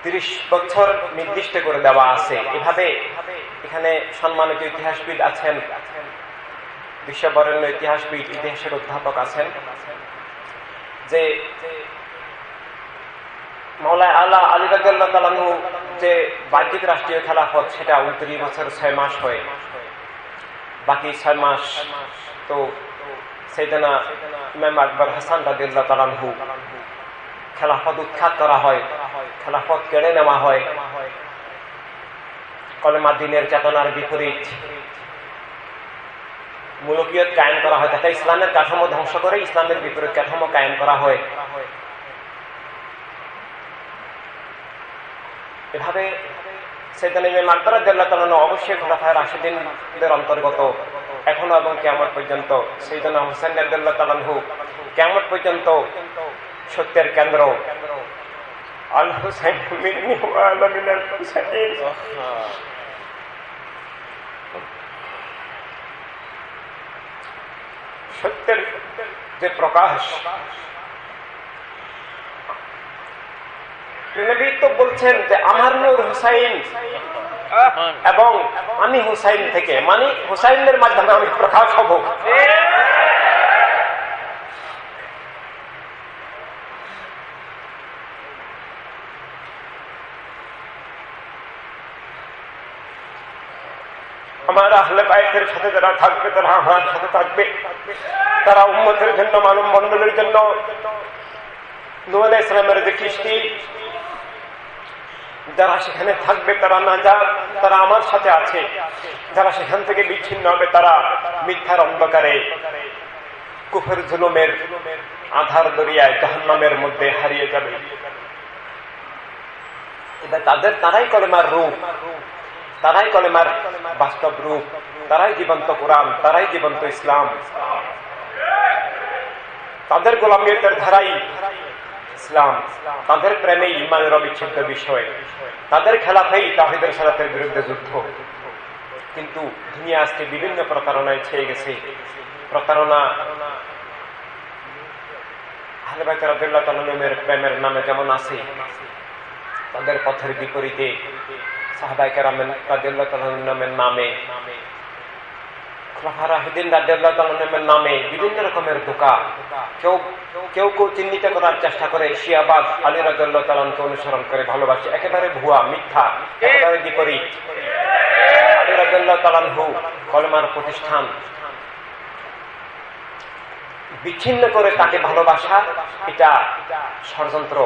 30 বছর নির্দিষ্ট করে দেওয়া আছে। এভাবে এখানে সম্মানিত ইতিহাসবিদ আছেন, বিশ্ববরেণ্য ইতিহাসবিদ, ইতিহাসের অধ্যাপক আছেন, যে মাওলানা আলা আলী রাদিয়াল্লাহু তাআলা আনহু যে বাহ্যিক রাষ্ট্রীয় খেলাফত, সেটা 29 বছর 6 মাস হয়। বাকি 6 মাস তো সাইয়েদনা ইমাম আকবর হাসান রাদিয়াল্লাহু তাআলা আনহু খেলাফত উৎখাত করা হয়, খেলাফত কেড়ে নেওয়া হয়, কলেমা দ্বীনের চেতনার বিপরীত মুলুকিয়ত কায়েম করা হয়, তথা ইসলামের কাঠামো ধ্বংস করে ইসলামের বিপরীত কাঠামো কায়েম করা হয়। এভাবে সাইয়েদনা ইমাম আকবর রাদিয়াল্লাহু তাআলা আনহু অবশ্যই খোলাফায়ে রাশিদিনদের অন্তর্গত এখনো, এবং কিয়ামত পর্যন্ত। সাইয়েদনা হোসেন রাদিয়াল্লাহু তাআলা আনহু কিয়ামত পর্যন্ত সত্যের কেন্দ্র। আল হুসাইন মিন্নি ওয়া আনা মিনাল হুসাইন। সত্যের যে প্রকাশ, নবী তো বলছেন যে আমার নূর হুসাইন, এবং আমি হুসাইন থেকে, মানে হুসাইনের মাধ্যমে আমি প্রকাশ হব। আমার আহলে বাইতের সাথে যারা থাকবে, তারা আমার সাথে থাকবে। তারা উম্মতের জন্য, মানব মণ্ডলের জন্য নূহ আলাইহিস সালামের যে কিস্তি, যারা সেখানে থাকবে তারা নাজাত, তারা আমার সাথে আছে। যারা সেখান থেকে বিচ্ছিন্ন হবে, তারা মিথ্যার অন্ধকারে, কুফর জুলুমের আধার দরিয়ায় জাহান্নামের মধ্যে হারিয়ে যাবে। তারাই কলেমার রূপ, তারাই কলেমার বাস্তব রূপ, তারাই জীবন্ত কোরআন, তারাই জীবন্ত ইসলাম। তাদের গোলামিয়তের ধারাই ইসলাম, তাদের প্রেমেই ঈমানের অবিচ্ছেদ্য বিষয়, তাদের খেলাফেই তাওহীদের সালাতের বিরুদ্ধে যুদ্ধ। কিন্তু দুনিয়া আজকে বিভিন্ন প্রতারণায় ছেয়ে গেছে। প্রতারণা আহলে বাইত রাদিয়াল্লাহু তাআলা আনহুর প্রেমের নামে যেমন আছে, তাদের পথের বিপরীতে সাহাবায়ে কেরাম রাদিয়াল্লাহু তাআলা আনহুর নামে, খোলাফায়ে রাশিদিন রাদিয়াল্লাহু তাআলা আনহুর নামে বিভিন্ন রকমের ধোঁকা। কেউ চিহ্নিত করার চেষ্টা করে শিয়াবাদ, আলী রাদিয়াল্লাহু তাআলা আনহুকে অনুসরণ করে ভালোবাসে, একেবারে ভুয়া, মিথ্যা, একেবারে বিপরীত। আলী রাদিয়াল্লাহু তাআলা আনহু কলেমার প্রতিষ্ঠান, বিচ্ছিন্ন করে তাকে ভালোবাসা, এটা ষড়যন্ত্র,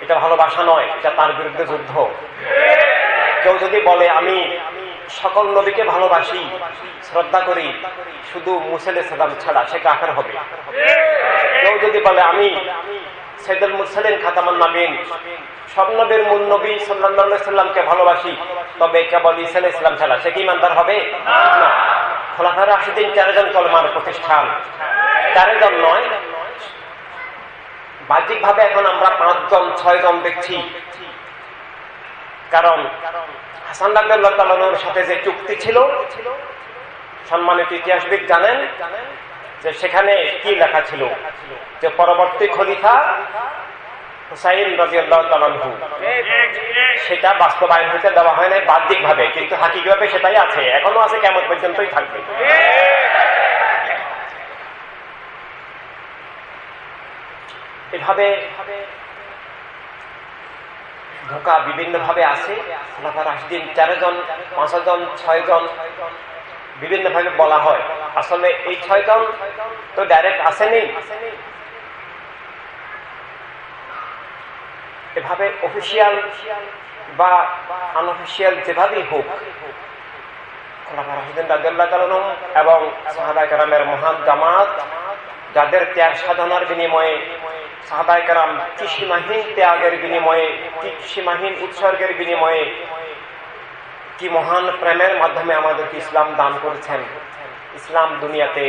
এটা ভালোবাসা নয়, এটা তার বিরুদ্ধে যুদ্ধ। কেউ যদি বলে আমি সকল নবীকে ভালোবাসি, শ্রদ্ধা করি, শুধু মুসা আলাইহিস সালাম ছাড়া, সে কাফের হবে। কেউ যদি বলে আমি সাইয়্যিদুল মুরসালিন খাতামুন নবীন, সব নবীর মূল নবী সাল্লাল্লাহু আলাইহি সাল্লামকে ভালোবাসি, তবে কেবল ঈসা আলাইহিস সালাম ছাড়া, সে কি ইমানদার হবে? না। খোলাফায়ে রাশিদিন 4 জন কলমার প্রতিষ্ঠান, 4 জন নয়, বাহ্যিকভাবে এখন আমরা 5 জন 6 জন দেখছি। কারণ হাসান রাদিয়াল্লাহু তাআলার সাথে যে চুক্তি ছিল, সম্মানিত ইতিহাসবিদ জানেন যে সেখানে কি লেখা ছিল, যে পরবর্তী খলিফা হুসাইন রাদিয়াল্লাহু তাআলা আনহু, সেটা বাস্তবায়ন হতে দেওয়া হয় নাই বাহ্যিকভাবে, কিন্তু হাকিকতভাবে সেটাই আছে, এখনো আছে, কিয়ামত পর্যন্তই থাকবে। এভাবে ধোঁকা বিভিন্ন ভাবে আছে। খোলাফায়ে রাশিদিন 4 জন, 5 জন, 6 জন বিভিন্ন ভাবে বলা হয়। আসলে এই 6 জন তো ডাইরেক্ট আসেনি, এভাবে অফিসিয়াল বা আনঅফিসিয়াল যেভাবেই হোক, খোলাফায়ে রাশিদিন রাদিয়াল্লাহু তাআলা আনহুম এবং সাহাবায়ে কেরামের মহান জামাত, যাদের ত্যাগ সাধনার বিনিময়ে, সাহাবায়ে কেরাম কি সীমাহীন ত্যাগের বিনিময়ে, কি সীমাহীন উৎসর্গের বিনিময়ে, কি মহান প্রেমের মাধ্যমে আমাদেরকে ইসলাম দান করেছেন। ইসলাম দুনিয়াতে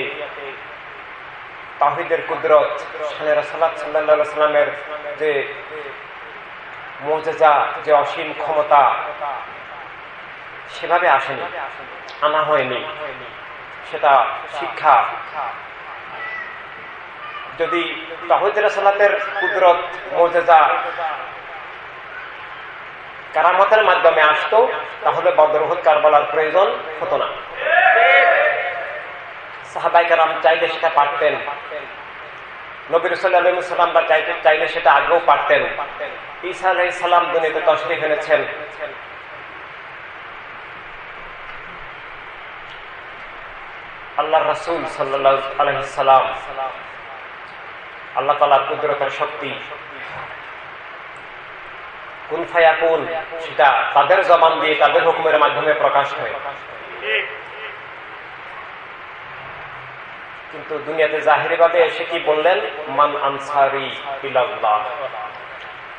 তাওহীদের কুদরত, শানে রাসূলুল্লাহ সাল্লাল্লাহু আলাইহি ওয়াসাল্লামের যে মুজিজা, যে অসীম ক্ষমতা, সেভাবে আসেনি, আনা হয়নি। সেটা শিক্ষা। যদি তাওহীদের রাসূলের কুদরত, মুজিজা, কারামতের মাধ্যমে আসতো, তাহলে বদর, উহুদ, কারবালার প্রয়োজন হতো না। সাহাবায়ে কেরাম চাইলে সেটা পারতেন, নবী সাল্লাল্লাহু আলাইহি ওয়াসাল্লাম চাইলে সেটা আগেও পারতেন। ঈসা আলাইহিস সালাম দুনিয়াতে তাশরীফ এনেছেন, আল্লাহর রাসূল সাল্লাল্লাহু আলাইহি সাল্লাম, আল্লাহ তাআলার কুদরতের শক্তি, কুন ফায়াকুন, সেটা তাদের জবান দিয়ে, তাদের হুকুমের মাধ্যমে প্রকাশ হয়। কিন্তু দুনিয়াতে জাহিরিভাবে এসে কি বললেন, মান আনসারি ইলাল্লাহ,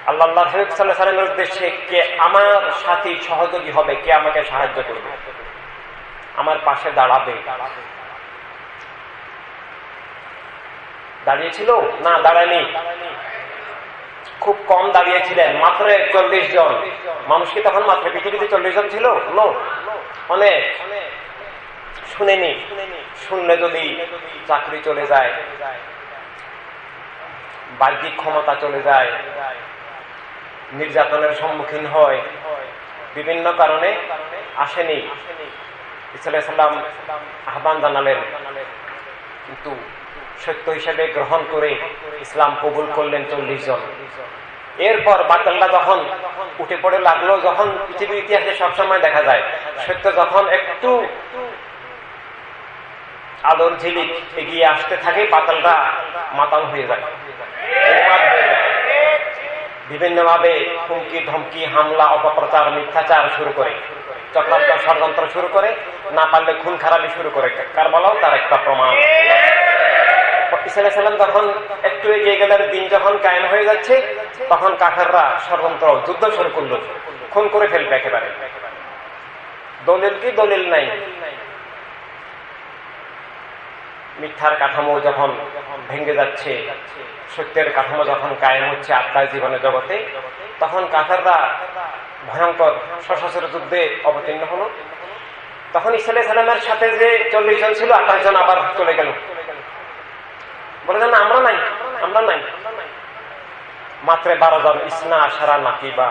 আল্লাহর হাবিব সাল্লাল্লাহু আলাইহি ওয়াসাল্লামের উদ্দেশ্যে, কে আমার সাথী সহযোগী হবে, কে আমাকে সাহায্য করবে, আমার পাশে দাঁড়াবে। দাঁড়িয়েছিল না? দাঁড়ায়নি, খুব কম দাঁড়িয়েছিলেন, মাত্র 40 জন। মানুষ কি তখন মাত্র পৃথিবীতে 40 জন ছিল? অনেক। শুনেনি, শুনলে যদি চাকরি চলে যায়, বাহ্যিক ক্ষমতা চলে যায়, নির্যাতনের সম্মুখীন হয়, বিভিন্ন কারণে আসেনি। ঈসা আলাইহিস সালাম আহ্বান জানালেন, কিন্তু সত্য হিসেবে গ্রহণ করে ইসলাম কবুল করলেন 40 জন। এরপর বাতিলটা যখন উঠে পড়ে লাগলো, যখন পৃথিবীর ইতিহাসে সবসময় দেখা যায়, সত্য যখন একটু আলোর ঝিলিক এগিয়ে আসতে থাকে, বাতিলটা মাতাল হয়ে যায়, বিভিন্নভাবে হুমকি ধমকি, হামলা, অপপ্রচার, মিথ্যাচার শুরু করে, চক্রান্ত ষড়যন্ত্র শুরু করে, না পারলে খুন খারাপি শুরু করে। কারবালাও তার একটা প্রমাণ। ঈসা আলাইহিস সালাম যখন একটু এগিয়ে গেলেন, দিন যখন কায়েম হয়ে যাচ্ছে, তখন কাফেররা ষড়যন্ত্র, যুদ্ধ শুরু করলো, খুন করে ফেলবে একেবারে। দলিল কি? দলিল নাই। মিথ্যার কাঠামো যখন ভেঙে যাচ্ছে, সত্যের কাঠামো যখন কায়েম হচ্ছে আত্মার জীবনে, জগতে, তখন কাফেররা ভয়ঙ্কর সশস্ত্র যুদ্ধে অবতীর্ণ হলো। তখন ঈসা আলাইহিস সালামের সাথে যে 40 জন ছিল, 28 জন আবার চলে গেল, বলে না আমরা নাই, আমরা নাই। মাত্র 12 জন, ইসনা আশারা নাকিবা,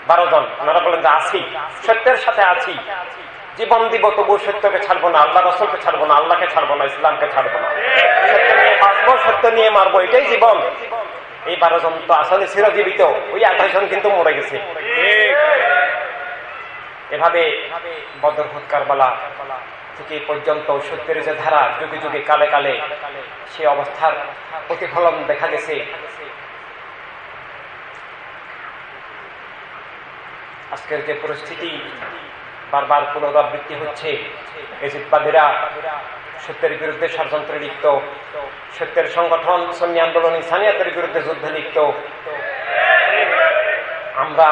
12 জন। ওনারা বলেন যে আছি, সত্যের সাথে আছি, জীবন দিব তবু সত্যকে ছাড়বো না, আল্লাহ রাসূলকে ছাড়বো না, আল্লাহকে ছাড়বো না, ইসলামকে ছাড়বো না, সত্য নিয়ে বাঁচবো, সত্য নিয়ে মারবো, এটাই জীবন। এই 12 জন তো আসলে চিরজীবিত, ওই 28 জন কিন্তু মরে গেছে। এভাবে বদর, উহুদ, কারবালা থেকে পর্যন্ত সত্যের যে ধারা, যুগে যুগে কালে কালে সে অবস্থার প্রতিফলন দেখা গেছে। আজকের যে পরিস্থিতি বারবার পুনরাবৃত্তি হচ্ছে, এজিদবাদীরা সত্যের বিরুদ্ধে ষড়যন্ত্রে লিপ্ত, সত্যের সংগঠন সুন্নি আন্দোলন ইনসানিয়াতের বিরুদ্ধে যুদ্ধে লিপ্ত। আমরা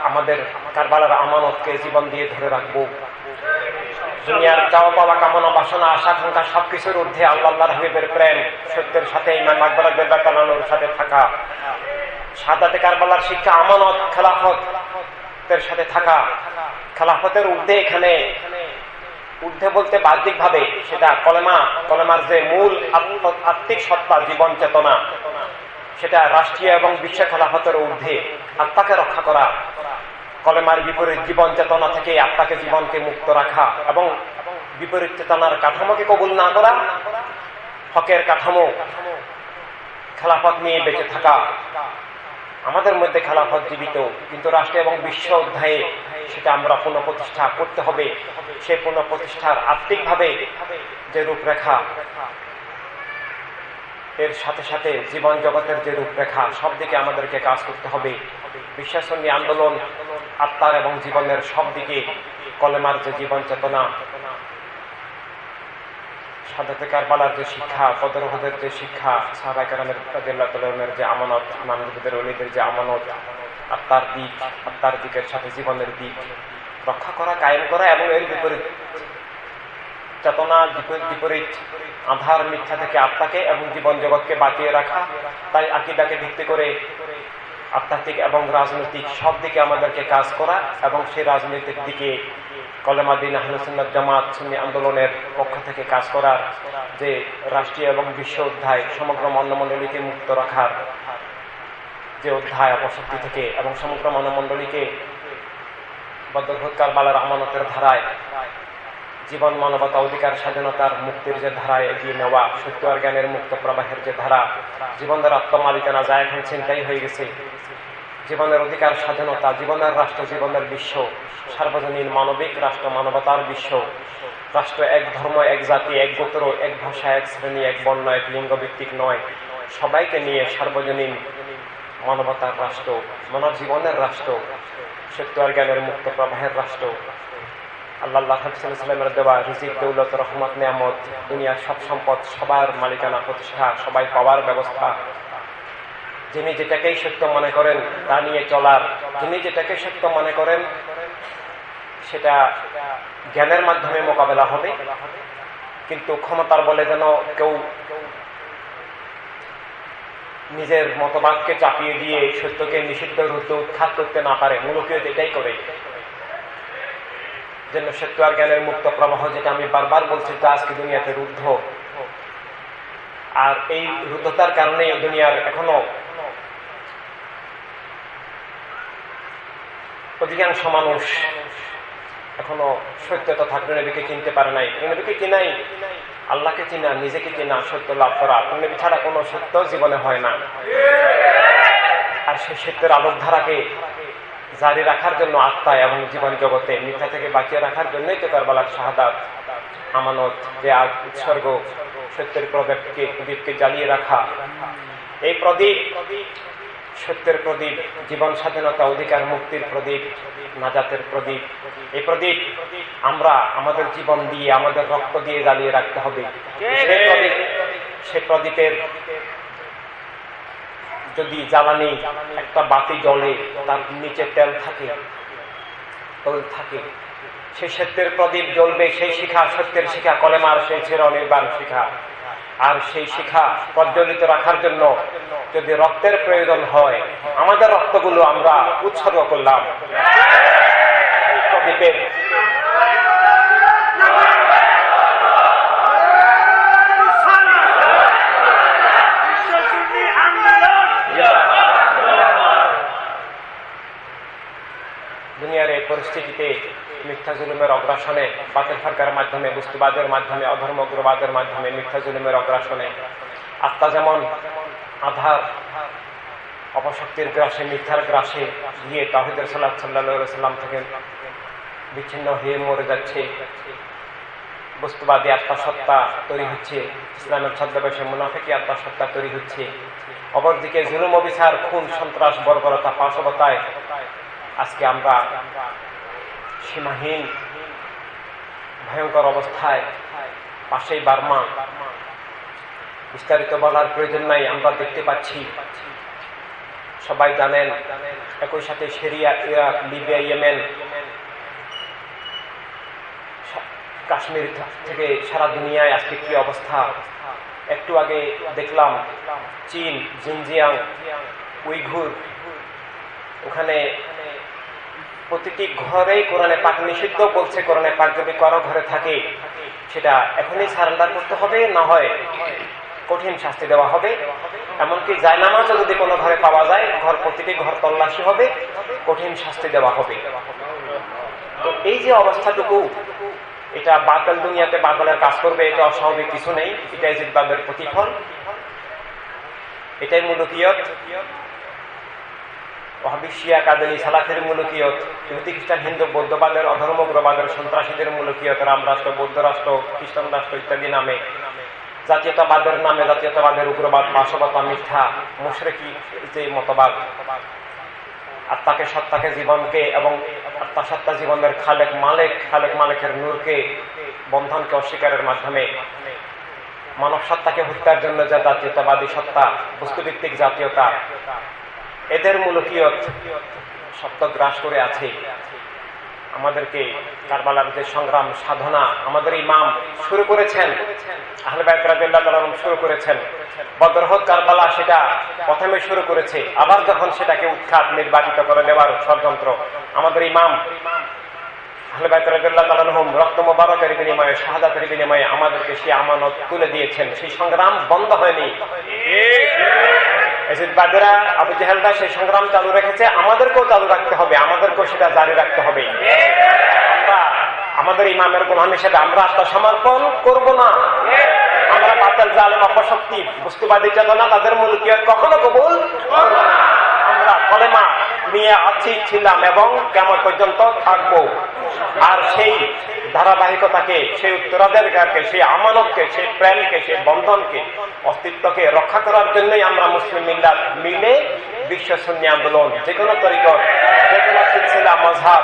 আমাদের কারবালার আমানতকে জীবন দিয়ে ধরে রাখবো। দুনিয়ার চাওয়া পাওয়া, কামনা বাসনা, আশা আকাঙ্ক্ষা সবকিছুর ঊর্ধ্বে আল্লাহর হাবিবের প্রেম, সত্যের সাথে ইমাম আকবর রাদিয়াল্লাহু সাথে থাকা, শাহাদাতে কারবালার শিক্ষা, আমানত, খেলাফতের সাথে থাকা। খেলাফতের ঊর্ধ্বে, এখানে ঊর্ধ্বে বলতে বাহ্যিক ভাবে সেটা কলেমার যে মূল আত্মিক সত্তা, জীবন চেতনা, সেটা রাষ্ট্রীয় এবং বিশ্ব খেলাফতের ঊর্ধ্বে আত্মাকে রক্ষা করা, কলেমার বিপরীত জীবন চেতনা থেকে আত্মাকে, জীবনকে মুক্ত রাখা এবং বিপরীত চেতনার কাঠামোকে কবুল না করা, হকের কাঠামো খেলাফত নিয়ে বেঁচে থাকা। আমাদের মধ্যে খেলাফত জীবিত, কিন্তু রাষ্ট্র এবং বিশ্ব অধ্যায়ে সেটা আমরা পুনঃপ্রতিষ্ঠা করতে হবে। সেই পুনঃপ্রতিষ্ঠার আত্মিকভাবে যে রূপরেখা, এর সাথে সাথে জীবন জগতের যে রূপরেখা, সব দিকে আমাদেরকে কাজ করতে হবে। বিশ্বাসী আন্দোলন আত্মার এবং জীবনের সব দিকে কলেমার যে জীবন চেতনা, শাহাদাতে কারবালার যে শিক্ষা, বদর উহুদের যে শিক্ষা, সাহাবায়ে কেরামের রাদিয়াল্লাহু তাআলার যে আমানত, ইমামদের ওলিদের যে আমানত, আত্মার দিকের সাথে জীবনের দিক রক্ষা করা, কায়েম করা এবং এর বিপরীত চেতনা, বিপরীত আধার মিথ্যা থেকে আত্মাকে এবং জীবন জগৎকে বাঁচিয়ে রাখা। তাই আকীদাকে ভিত্তি করে আধ্যাত্মিক এবং রাজনৈতিক সব দিকে আমাদেরকে কাজ করা এবং সেই রাজনৈতিক দিকে কলেমা দিন আহলে সুন্নাত জামাত সুন্নি আন্দোলনের পক্ষ থেকে কাজ করার যে রাষ্ট্রীয় এবং বিশ্ব অধ্যায়, সমগ্র মানবমণ্ডলীকে মুক্ত রাখার যে অধ্যায় অপশক্তি থেকে এবং সমগ্র মানবমণ্ডলীকে বদর উহুদ কারবালার আমানতের ধারায়, জীবন, মানবতা, অধিকার, স্বাধীনতার মুক্তির যে ধারায় এগিয়ে নেওয়া, সত্য আর জ্ঞানের মুক্ত প্রবাহের যে ধারা, জীবনের আত্মমালিকানা যা এখন চিন্তাই হয়ে গেছে, জীবনের অধিকার, স্বাধীনতা, জীবনের রাষ্ট্র, জীবনের বিশ্ব, সার্বজনীন মানবিক রাষ্ট্র, মানবতার বিশ্ব, রাষ্ট্র এক ধর্ম, এক জাতি, এক গোত্র, এক ভাষা, এক শ্রেণী, এক বর্ণ, এক লিঙ্গ ভিত্তিক নয়, সবাইকে নিয়ে সার্বজনীন মানবতার রাষ্ট্র, মানব জীবনের রাষ্ট্র, সত্য আর জ্ঞানের মুক্ত প্রবাহের রাষ্ট্র। আল্লাহ সাল্লাল্লাহু দেওয়া রিজিক, দৌলত, রহমত, নিয়ামত, দুনিয়ার সব সম্পদ সবার মালিকানা প্রতিষ্ঠা, সবাই পাওয়ার ব্যবস্থা, যিনি যেটাকেই সত্য মনে করেন তা নিয়ে চলার, যিনি যেটাকে সত্য মনে করেন সেটা জ্ঞানের মাধ্যমে মোকাবেলা হবে, কিন্তু ক্ষমতার বলে যেন কেউ নিজের মতবাদকে চাপিয়ে দিয়ে সত্যকে নিষিদ্ধ রুদ্ধ উৎখাত করতে না পারে। মুলুকীয় এটাই করে, যেন সত্য আর জ্ঞানের মুক্ত প্রবাহ, যেটা আমি বারবার বলছি, তা আজকে দুনিয়াতে রুদ্ধ। আর এই রুদ্ধতার কারণে দুনিয়ার এখনো অধিকাংশ মানুষ এখনো সত্য তথা নবীকে চিনতে পারে নাই। নবীকে চিনাই, আল্লাহকে চিনা, নিজেকে চিনা, সত্য লাভ করা, নবী ছাড়া কোনো সত্য জীবনে হয় না। আর সেই সত্যের আলোকধারাকে জারি রাখার জন্য আত্মা এবং জীবন জগতে মিথ্যা থেকে বাঁচিয়ে রাখার জন্যই তো কারবালার শাহাদাত, আমানত, ত্যাগ, উৎসর্গ, সত্যের প্রদীপকে জ্বালিয়ে রাখা। এই প্রদীপ সত্যের প্রদীপ, জীবন, স্বাধীনতা, অধিকার, মুক্তির প্রদীপ, নাজাতের প্রদীপ। এই প্রদীপ আমরা আমাদের জীবন দিয়ে, আমাদের রক্ত দিয়ে জ্বালিয়ে রাখতে হবে। সে প্রদীপের যদি জ্বালানি একটা বাতি জ্বলে, তার নিচে তেল থাকে, সেই সত্যের প্রদীপ জ্বলবে। সেই শিখা, সত্যের শিখা, কলেমার সেই চিরনির্বাণ শিখা। আর সেই শিখা প্রজ্বলিত রাখার জন্য যদি রক্তের প্রয়োজন হয়, আমাদের রক্তগুলো আমরা উৎসর্গ করলাম প্রদীপের। দুনিয়ার এই পরিস্থিতিতে মিথ্যা জুলুমের অগ্রাসনে, বাতিল ফারকার মাধ্যমে, বস্তুবাদের মাধ্যমে, অধর্ম উগ্রবাদের মাধ্যমে মিথ্যা জুলুমের অগ্রাসনে আত্মা যেমন আধার অপশক্তির গ্রাসে, মিথ্যার গ্রাসে গিয়ে তাওহীদের সাল্লাল্লাহু আলাইহি সাল্লাম থেকে বিচ্ছিন্ন হয়ে মরে যাচ্ছে, বস্তুবাদী আত্মসত্তা তৈরি হচ্ছে, ইসলামের ছদ্মবেশে মুনাফিকি আত্মসত্তা তৈরি হচ্ছে। অপরদিকে জুলুম, অবিচার, খুন, সন্ত্রাস, বর্বরতা, পাশবতায় আজকে আমরা সীমাহীন ভয়ঙ্কর অবস্থায়। পাশেই বার্মা, বিস্তারিত বলার প্রয়োজন নাই, আমরা দেখতে পাচ্ছি, সবাই জানেন। একই সাথে Syria, Iraq, Libya, Yemen, Kashmir থেকে সারা দুনিয়ায় আজকে কি অবস্থা। একটু আগে দেখলাম চীন, জিনজিয়াং, উইঘুর, ওখানে প্রতিটি ঘরেই কোরআনে পাক নিষিদ্ধ বলছে। কোরআনে পাক যদি কারো ঘরে থাকে সেটা এখনই সারেন্ডার করতে হবে, না হয় কঠিন শাস্তি দেওয়া হবে। এমনকি জায়নামাজও যদি কোনো ঘরে পাওয়া যায়, প্রতিটি ঘর তল্লাশি হবে, কঠিন শাস্তি দেওয়া হবে। তো এই যে অবস্থাটুকু, এটা বাতিল দুনিয়াতে বাতিলের কাজ করবে, এটা অস্বাভাবিক কিছু নেই। এটাই জিদবাদের প্রতিফল, এটাই মুলুকিয়ত। ওয়াহাবি, শিয়া, কাদেরি, সালাফির মুলুকিয়ত, ইহুদি, খ্রিস্টান, হিন্দু, বৌদ্ধবাদের, অধর্ম, উগ্রবাদের, সন্ত্রাসীদের মুলুকিয়ত, রাম রাষ্ট্র, বৌদ্ধ রাষ্ট্র, খ্রিস্টান রাষ্ট্র ইত্যাদি নামে, জাতীয়তাবাদের নামে জাতীয়তাবাদের উগ্রবাদ, পাশবতা, মিথ্যা, মুশরিকি যে মতবাদ, আত্মাকে, সত্তাকে, জীবনকে এবং আত্মা সত্তা জীবনের খালেক মালেকের নূরকে, বন্ধনকে অস্বীকারের মাধ্যমে মানব সত্তাকে হত্যার জন্য যে জাতীয়তাবাদী সত্তা, বস্তুভিত্তিক জাতীয়তা, এদের মুলুকিয়ত সত্য গ্রাস করে আছে। আমাদেরকে কারবালার যে সংগ্রাম, সাধনা আমাদের ইমাম শুরু করেছেন, আহলে বাইত রাদিয়াল্লাহু তাআলা আনহুম শুরু করেছেন। বদর, উহুদ, কারবালা সেটা প্রথমে শুরু করেছে, আবার যখন সেটাকে উৎখাত, নির্বাচিত করে দেওয়ার ষড়যন্ত্র, আমাদের ইমাম আহলে বাইত রাদিয়াল্লাহু তাআলা আনহুম রক্ত মুবারকের বিনিময়ে, শাহাদাতের বিনিময়ে আমাদেরকে সেই আমানত তুলে দিয়েছেন। সেই সংগ্রাম বন্ধ হয়নি। বাদেরা, আবু জাহেলরা সেই সংগ্রাম চালু রেখেছে, আমাদেরকেও চালু রাখতে হবে, আমাদেরকেও সেটা জারি রাখতে হবে। আমরা আমাদের ইমামের গুলাম হিসেবে আমরা আত্মসমর্পণ করব না। আমরা বাতিল, জালেম, অপশক্তি, বস্তুবাদী চেতনা, তাদের মুলুকিয়ত কখনো কবুল করব না। আমরা কলেমা নিয়ে আছি, ছিলাম এবং কিয়ামত পর্যন্ত থাকবো। আর সেই ধারাবাহিকতাকে, সেই উত্তরাধিকারকে, সেই আমানতকে, সেই প্রেমকে, সেই বন্ধনকে, অস্তিত্বকে রক্ষা করার জন্যই আমরা মুসলিম মিল্লাত মিলে বিশ্ব সুন্নি আন্দোলন, যে কোনো তরিকত, যে কোনো সিলসিলা, মাযহাব,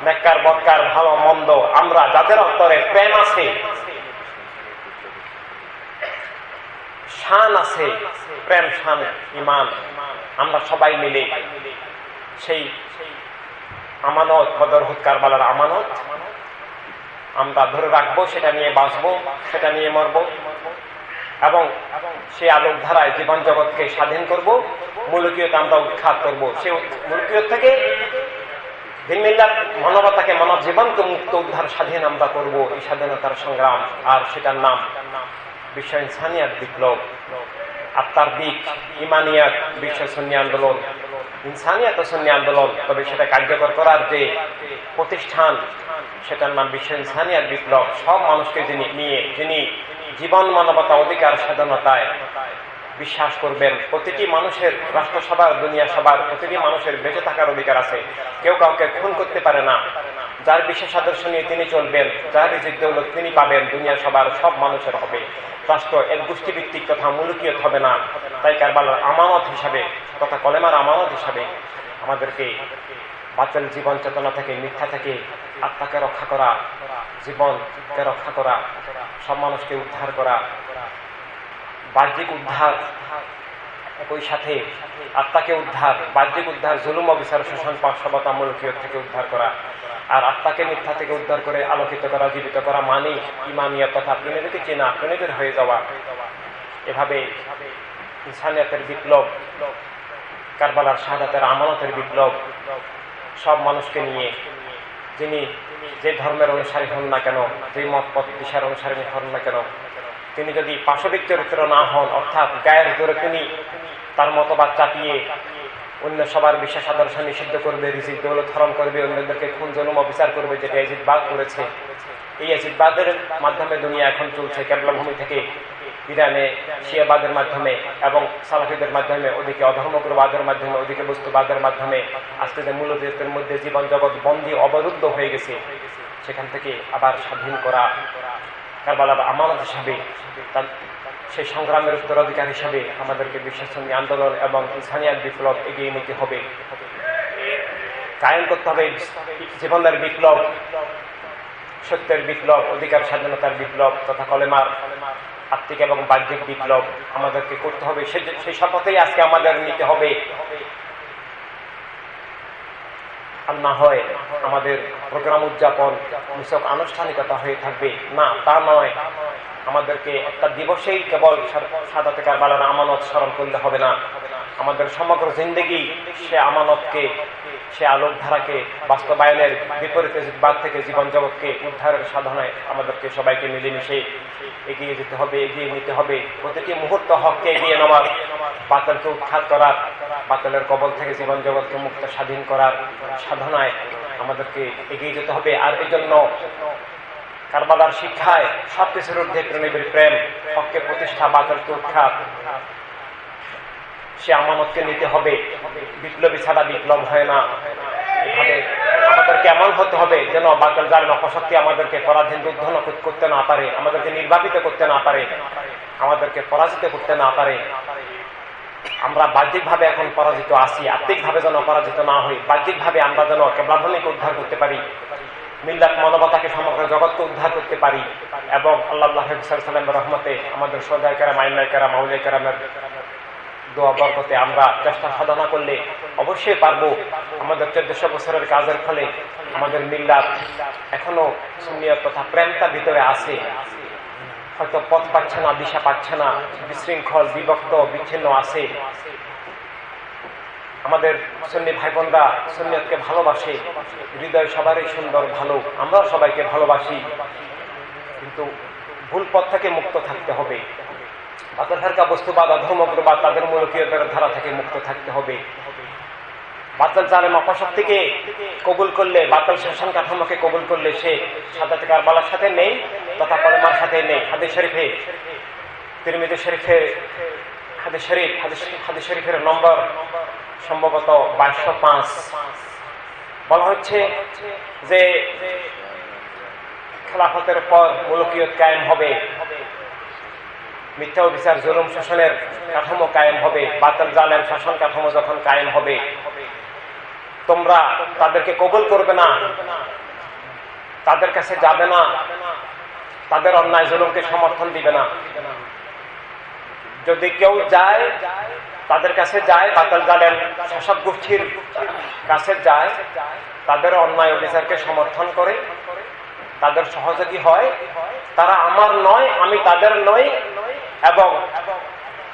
নেককার বদকার, ভালো মন্দ, আমরা যাদের অন্তরে প্রেম আছে, শান আছে, প্রেম, শান, ঈমান, আমরা সবাই মিলে সেই আমানত, বদর, উহুদ, কারবালার আমানত আমরা ধরে রাখবো, সেটা নিয়ে বাঁচবো, সেটা নিয়ে মরবো এবং সেই আলোক ধারায় জীবন জগৎকে স্বাধীন করব। মুলুকিয়ত আমরা উৎখাত করব। সেই মুলুকিয়ত থেকে দিন মিল্লাত, মানবতাকে, মানব জীবনকে মুক্ত, উদ্ধার, স্বাধীন আমরা করব। এই স্বাধীনতার সংগ্রাম, আর সেটার নাম বিশ্ব ইনসানিয়াত বিপ্লব, আত্মার দিক, ইমানিয়াত, বিশ্ব সুন্নি আন্দোলন, ইনসানিয়াত ও সুন্নি আন্দোলন। তবে সেটা কার্যকর করার যে প্রতিষ্ঠান, সেটার নাম বিশ্ব ইনসানিয়াত বিপ্লব। সব মানুষকে যিনি জীবন, মানবতা, অধিকার, স্বাধীনতায় বিশ্বাস করবেন। প্রতিটি মানুষের, রাষ্ট্রসভার, দুনিয়া সভার প্রতিটি মানুষের বেঁচে থাকার অধিকার আছে। কেউ কাউকে খুন করতে পারে না। যার বিশেষ আদর্শ নিয়ে তিনি চলবেন, যার রিজিক দৌলত তিনি পাবেন, দুনিয়া সবার সব মানুষের হবে। রাষ্ট্র এক গোষ্ঠীভিত্তিক তথা মুলুকিয়ত হবে না। তাই কারবালার আমানত হিসাবে তথা কলেমার আমানত হিসাবে আমাদেরকে বাতিল জীবন চেতনা থেকে, মিথ্যা থেকে আত্মাকে রক্ষা করা, জীবনকে রক্ষা করা, সব মানুষকে উদ্ধার করা, বাহ্যিক উদ্ধার, একই সাথে আত্মাকে উদ্ধার, বাহ্যিক উদ্ধার, জুলুম, অবিচার, শোষণ, পাশবতা, মুলুকিয়ত থেকে উদ্ধার করা, আর আত্মাকে মিথ্যা থেকে উদ্ধার করে আলোকিত করা, জীবিত করা, মানে ইমানিয়ত তথা প্রেমিককে চেনা, প্রেমিকের হয়ে যাওয়া। এভাবে ইনসানিয়াতের বিপ্লব, কারবালার শাহাদাতের আমানতের বিপ্লব, সব মানুষকে নিয়ে, যিনি যে ধর্মের অনুসারী হন না কেন, যে মত পথ দিশার অনুসারী হন না কেন, তিনি যদি পাশবিক চরিত্র না হন, অর্থাৎ গায়ের জোরে তিনি তার মতবাদ চাপিয়ে অন্য সবার বিশ্বাস আদর্শ নিষিদ্ধ করবে, রিজিক দৌলত হরণ করবে, অন্যদেরকে খুন, জুলুম, অবিচার করবে, যেটা ইয়াজিদবাদ করেছে। এই ইয়াজিদবাদের মাধ্যমে দুনিয়া এখন চলছে। কেবলা ভূমি থেকে ইরানে শিয়াবাদের মাধ্যমে এবং সালাফিদের মাধ্যমে, ওদিকে অধর্মগ্রবাদের মাধ্যমে, ওদিকে বস্তুবাদের মাধ্যমে আজকে যে মূলদের মধ্যে জীবন জগৎ বন্দী, অবরুদ্ধ হয়ে গেছে, সেখান থেকে আবার স্বাধীন করা, কারবালার আমানত হিসাবে, সেই সংগ্রামের উত্তরাধিকার হিসাবে আমাদেরকে বিশ্বসঙ্গী আন্দোলন এবং ইনসানিয়াত বিপ্লব এগিয়ে নিতে হবে, কায়েম করতে হবে জীবনের বিপ্লব, সত্যের বিপ্লব, অধিকার স্বাধীনতার বিপ্লব তথা কলেমার আত্মিক এবং বাহ্যিক বিপ্লব আমাদেরকে করতে হবে। সেই শপথেই আজকে আমাদের নিতে হবে। আর না হয় আমাদের প্রোগ্রাম উদযাপন নিছক আনুষ্ঠানিকতা হয়ে থাকবে। না, তা নয়। আমাদেরকে একটা দিবসেই কেবল সাদাতে কারবালার আমানত স্মরণ করলে হবে না। আমাদের সমগ্র জিন্দেগি সে আমানতকে, সে আলোকধারাকে বাস্তবায়নের বিপরীতে বাদ থেকে জীবন জগৎকে উদ্ধারের সাধনায় আমাদেরকে সবাইকে মিলেমিশে এগিয়ে যেতে হবে, এগিয়ে নিতে হবে। প্রতিটি মুহূর্ত হককে এগিয়ে নেওয়ার, বাতিলকে উৎখাত করার, বাতিলের কবল থেকে জীবন জগৎকে মুক্ত স্বাধীন করার সাধনায় আমাদেরকে এগিয়ে যেতে হবে। আর এই জন্য কারবালার শিক্ষায় সবকিছুর ঊর্ধ্বে প্রেমের প্রেম, হককে প্রতিষ্ঠা, বাতিলকে উৎখাত, সে আমানতকে নিতে হবে। বিপ্লবী ছাড়া বিপ্লব হয় না। এভাবে আমাদেরকে এমন হতে হবে যেন বাতিল জালেম অপশক্তি আমাদেরকে পরাধীন যুদ্ধ করতে না পারে, আমাদেরকে নির্বাপিত করতে না পারে, আমাদেরকে পরাজিত করতে না পারে। আমরা বাহ্যিকভাবে এখন পরাজিত আছি, আত্মিকভাবে যেন পরাজিত না হই। বাহ্যিকভাবে আমরা যেন কেবলাভূমিকে উদ্ধার করতে পারি, মিল্লাত মানবতাকে সমগ্র জগৎকে উদ্ধার করতে পারি এবং আল্লাহ সাল্লাল্লাহু রহমতে আমাদের সদায় কেরাম, আইমাই কেরাম, আউলিয়া কেরামের দোয়া বরকতে আমরা চেষ্টা সাধনা করলে অবশ্যই পারবো। আমাদের 1400 বছরের কাজের ফলে আমাদের মিল্লাত এখনো সুন্নিয়ত তথা প্রেমটা ভিতরে আছে, হয়তো পথ পাচ্ছে না, দিশা পাচ্ছে না, বিশৃঙ্খল, বিভক্ত, বিচ্ছিন্ন আছে। আমাদের সুন্নি ভাই বোনরা সুন্নিয়তকে ভালোবাসে, হৃদয় সবারই সুন্দর, ভালো, আমরাও সবাইকে ভালোবাসি, কিন্তু ভুল পথ থেকে মুক্ত থাকতে হবে। বাতিল ফেরকা, বস্তুবাদ, ধর্মগ্রবাদ তাদের মূলকীয়তার ধারা থেকে মুক্ত থাকতে হবে। বাতিল জালেম অপশক্তিকে কবুল করলে, বাতিল শাসন কাঠামোকে কবুল করলে সে সাদাতে কারবালার সাথে নেই তথা কলেমার সাথে নেই। হাদিস শরীফে, তিরমিজি শরীফে হাদিস শরীফের নম্বর সম্ভবত 2205 বলা হচ্ছে যে খেলাফতের পর মুলকিয়ত কায়েম হবে, মিথ্যা বিচার, জুলুম শাসনের কাঠামো কায়েম হবে। বাতিল জালেম শাসন কাঠামো যখন কায়েম হবে, তোমরা তাদেরকে কবুল করবে না, তাদের কাছে যাবে না, তাদের অন্যায় জুলুমকে সমর্থন দিবে না। যদি কেউ যায়, তাদের কাছে যায়, বাতিল জালেম শাসক গোষ্ঠীর কাছে যায়, তাদের অন্যায় বিচারকে সমর্থন করে, তাদের সহযোগী হয়, তারা আমার নয়, আমি তাদের নই, এবং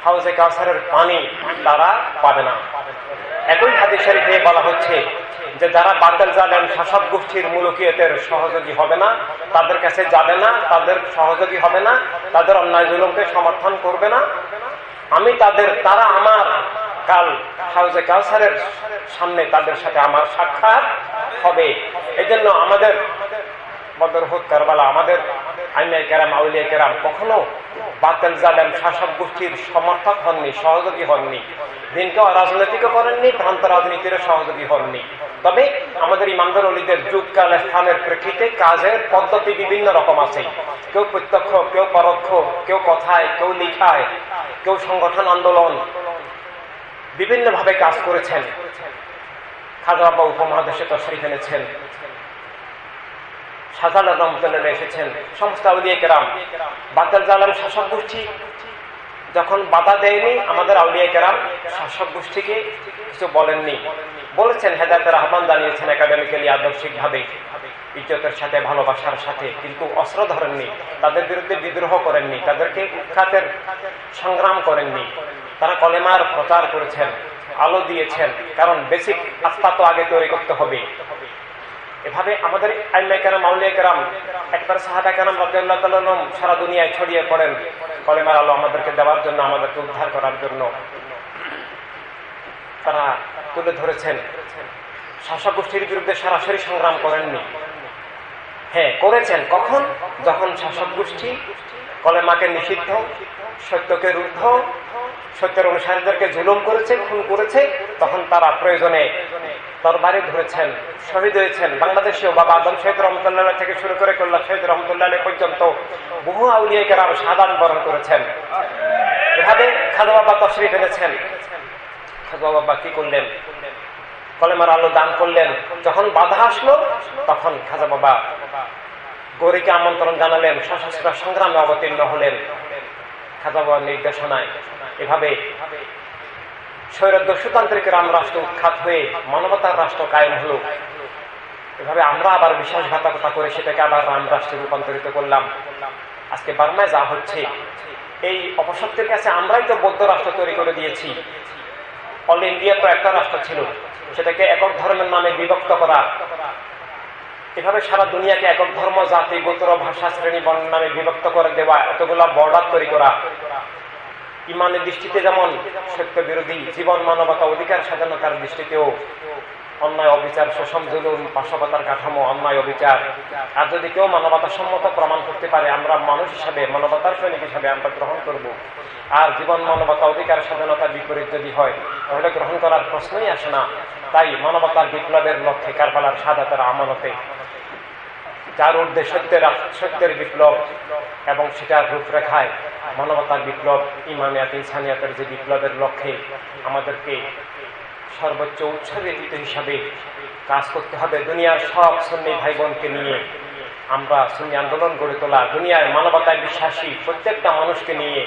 হাউজে কাউসারের পানি তারা পাবে না। একই হাদিস শরীফে বলা হচ্ছে যে যারা বাতিল জালেম শাসক গোষ্ঠীর মুলকিয়তের সহযোগী হবে না, তাদের কাছে যাবে না, তাদের সহযোগী হবে না, তাদের অন্যায় জুলুমকে সমর্থন করবে না, আমি তারা আমার কাল হাউজে কাউসারের সামনে তাদের সাথে আমার সাক্ষাৎ হবে। এই জন্য আমাদের বদর, উহুদ, কারবালা, আমাদের আইমাই কেরাম, আউলিয়া কেরাম কখনো বাতিল জালেম শাসক গোষ্ঠীর সমর্থক হননি, সহযোগী হননি, দিনকে অরাজনৈতিক করেননি, ভ্রান্ত রাজনীতির সহযোগী হননি। তবে আমাদের ইমামদার ওলিদের যুগ, কাল, স্থানের প্রেক্ষিতে কাজের পদ্ধতি বিভিন্ন রকম আছে। কেউ প্রত্যক্ষ, কেউ পরোক্ষ, কেউ কথায়, কেউ লিখায়, কেউ সংগঠন, আন্দোলন, বিভিন্ন ভাবে কাজ করেছেন। খাজা বাবা উপমহাদেশে তশরিফ এনেছেন, শাহজালাল রহমতুল্লাহ এসেছেন, সমস্ত আউলিয়া কেরাম। বাতিল জালেম শাসক গোষ্ঠী যখন বাধা দেয়নি, আমাদের আউলিয়া কেরাম শাসক গোষ্ঠীকে কিছু বলেননি, বলেছেন, হেদায়েতের আহ্বান জানিয়েছেন একাডেমিক্যালি, আদর্শিক ভাবে, ইজ্জতের সাথে, ভালোবাসার সাথে, কিন্তু অস্ত্র ধরেননি, তাদের বিরুদ্ধে বিদ্রোহ করেননি, তাদেরকে উৎখাতের সংগ্রাম করেননি। তারা কলেমার প্রচার করেছেন, আলো দিয়েছেন, কারণ বেসিক আস্থা তো আগে তৈরি করতে হবে। এভাবে আমাদের আইমাই কেরাম, আউলিয়া কেরাম, একবার সাহাবা কেরাম রাদিয়াল্লাহু তাআলা আনহুম সারা দুনিয়ায় ছড়িয়ে পড়েন কলেমার আলো আমাদেরকে দেওয়ার জন্য, আমাদেরকে উদ্ধার করার জন্য। তারা তুলে ধরেছেন, শাসক গোষ্ঠীর বিরুদ্ধে সরাসরি সংগ্রাম করেননি। হ্যাঁ, করেছেন কখন? যখন শাসক গোষ্ঠী কলেমাকে নিষিদ্ধ, সত্যকে রুদ্ধ, সত্যের অনুসারীদেরকে জুলুম করেছে, খুন করেছে, তখন তারা প্রয়োজনে তরবারি ধরেছেন, শহীদ হয়েছেন। বাংলাদেশেও বাবা আদম শহীদ রহমতুল্লাহ থেকে শুরু করে কল্লা শহীদ রহমতুল্লাহ পর্যন্ত বহু আউলিয়া কেরাম শাহাদাত বরণ করেছেন। এভাবে খাজা বাবা তশরিফ এনেছেন। খাজা বাবা কি করলেন? কলেমার আলো দান করলেন। যখন বাধা আসলো তখন খাজা বাবা গৌরীকে আমন্ত্রণ জানালেন, সশস্ত্র সংগ্রামে অবতীর্ণ হলেন খাজা বাবার নির্দেশনায়। এভাবে স্বৈরদস্যুতান্ত্রিক রাম রাষ্ট্র উৎখাত হয়ে মানবতার রাষ্ট্র কায়েম হলো। এভাবে আমরা আবার বিশ্বাসঘাতকতা করে সেটাকে আবার রাম রাষ্ট্রে রূপান্তরিত করলাম। আজকে বার্মায় যা হচ্ছে, এই অপশক্তির কাছে আমরাই তো বৌদ্ধ রাষ্ট্র তৈরি করে দিয়েছি। অল ইন্ডিয়া তো একটা রাষ্ট্র ছিল, সেটাকে একক ধর্মের নামে বিভক্ত করা, এভাবে সারা দুনিয়াকে একক ধর্ম, জাতি, গোত্র, ভাষা, শ্রেণী, বর্ণ নামে বিভক্ত করে দেওয়া, এতগুলা বর্ডার তৈরি করা, ইমানের দৃষ্টিতে যেমন সত্য বিরোধী, জীবন, মানবতা, অধিকার, স্বাধীনতার দৃষ্টিতেও অন্যায়, অবিচার, শোষণ, জুলুম, পাশবতার কাঠামো, অন্যায়, অবিচার। আর যদি কেউ মানবতা সম্মত প্রমাণ করতে পারে, আমরা মানুষ হিসাবে, মানবতার সৈনিক হিসাবে আমরা গ্রহণ করব। আর জীবন, মানবতা, অধিকার, স্বাধীনতার বিপরীত যদি হয় তাহলে গ্রহণ করার প্রশ্নই আসে না। তাই মানবতার বিপ্লবের লক্ষ্যে কারবালার শাহাদাতের আমানতে, যার ঊর্ধ্বে সত্যের বিপ্লব এবং সেটার রূপরেখায় মানবতার বিপ্লব, ইমানিয়াত, ইনসানিয়াতের যে বিপ্লবের লক্ষ্যে আমাদেরকে সর্বোচ্চ উৎসর্গিত হিসাবে কাজ করতে হবে। দুনিয়ার সব সুন্নি ভাই বোনকে নিয়ে আমরা সুন্নি আন্দোলন গড়ে তোলা, দুনিয়ায় মানবতায় বিশ্বাসী প্রত্যেকটা মানুষকে নিয়ে,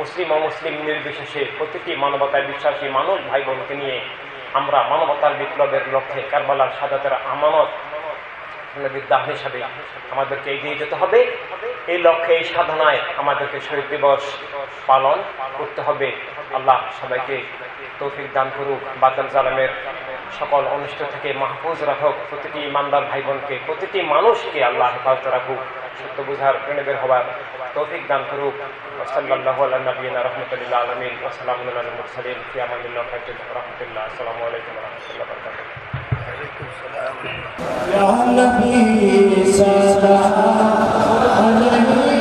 মুসলিম অমুসলিম নির্বিশেষে প্রতিটি মানবতায় বিশ্বাসী মানুষ ভাই বোনকে নিয়ে আমরা মানবতার বিপ্লবের লক্ষ্যে কারবালার শাহাদাতের আমানত বিদ্যাহ হিসাবে আমাদেরকে এগিয়ে যেতে হবে। এই লক্ষ্যে, এই সাধনায় আমাদেরকে শহীদ দিবস পালন করতে হবে। আল্লাহ সবাইকে তৌফিক দান করুক, বাতিল জালেমের সকল অনিষ্ট থেকে মাহফুজ রাখুক, প্রতিটি ইমানদার ভাই বোনকে, প্রতিটি মানুষকে আল্লাহ হেফাজত রাখুক, সত্য বুঝার প্রেরণের হওয়ার তৌফিক দান করুক। সাল্লাল্লাহু আলা নবিয়িনা রাহমাতুল আলামিন ওয়া সালামুন আলাল মুরসালিন ফি আমানিল্লাহি ওয়া রাহমাতুল্লাহ। আসসালামু আলাইকুম ওয়া রাহমাতুল্লাহি ওয়া বারাকাতুহু। يا نبي سلام عليك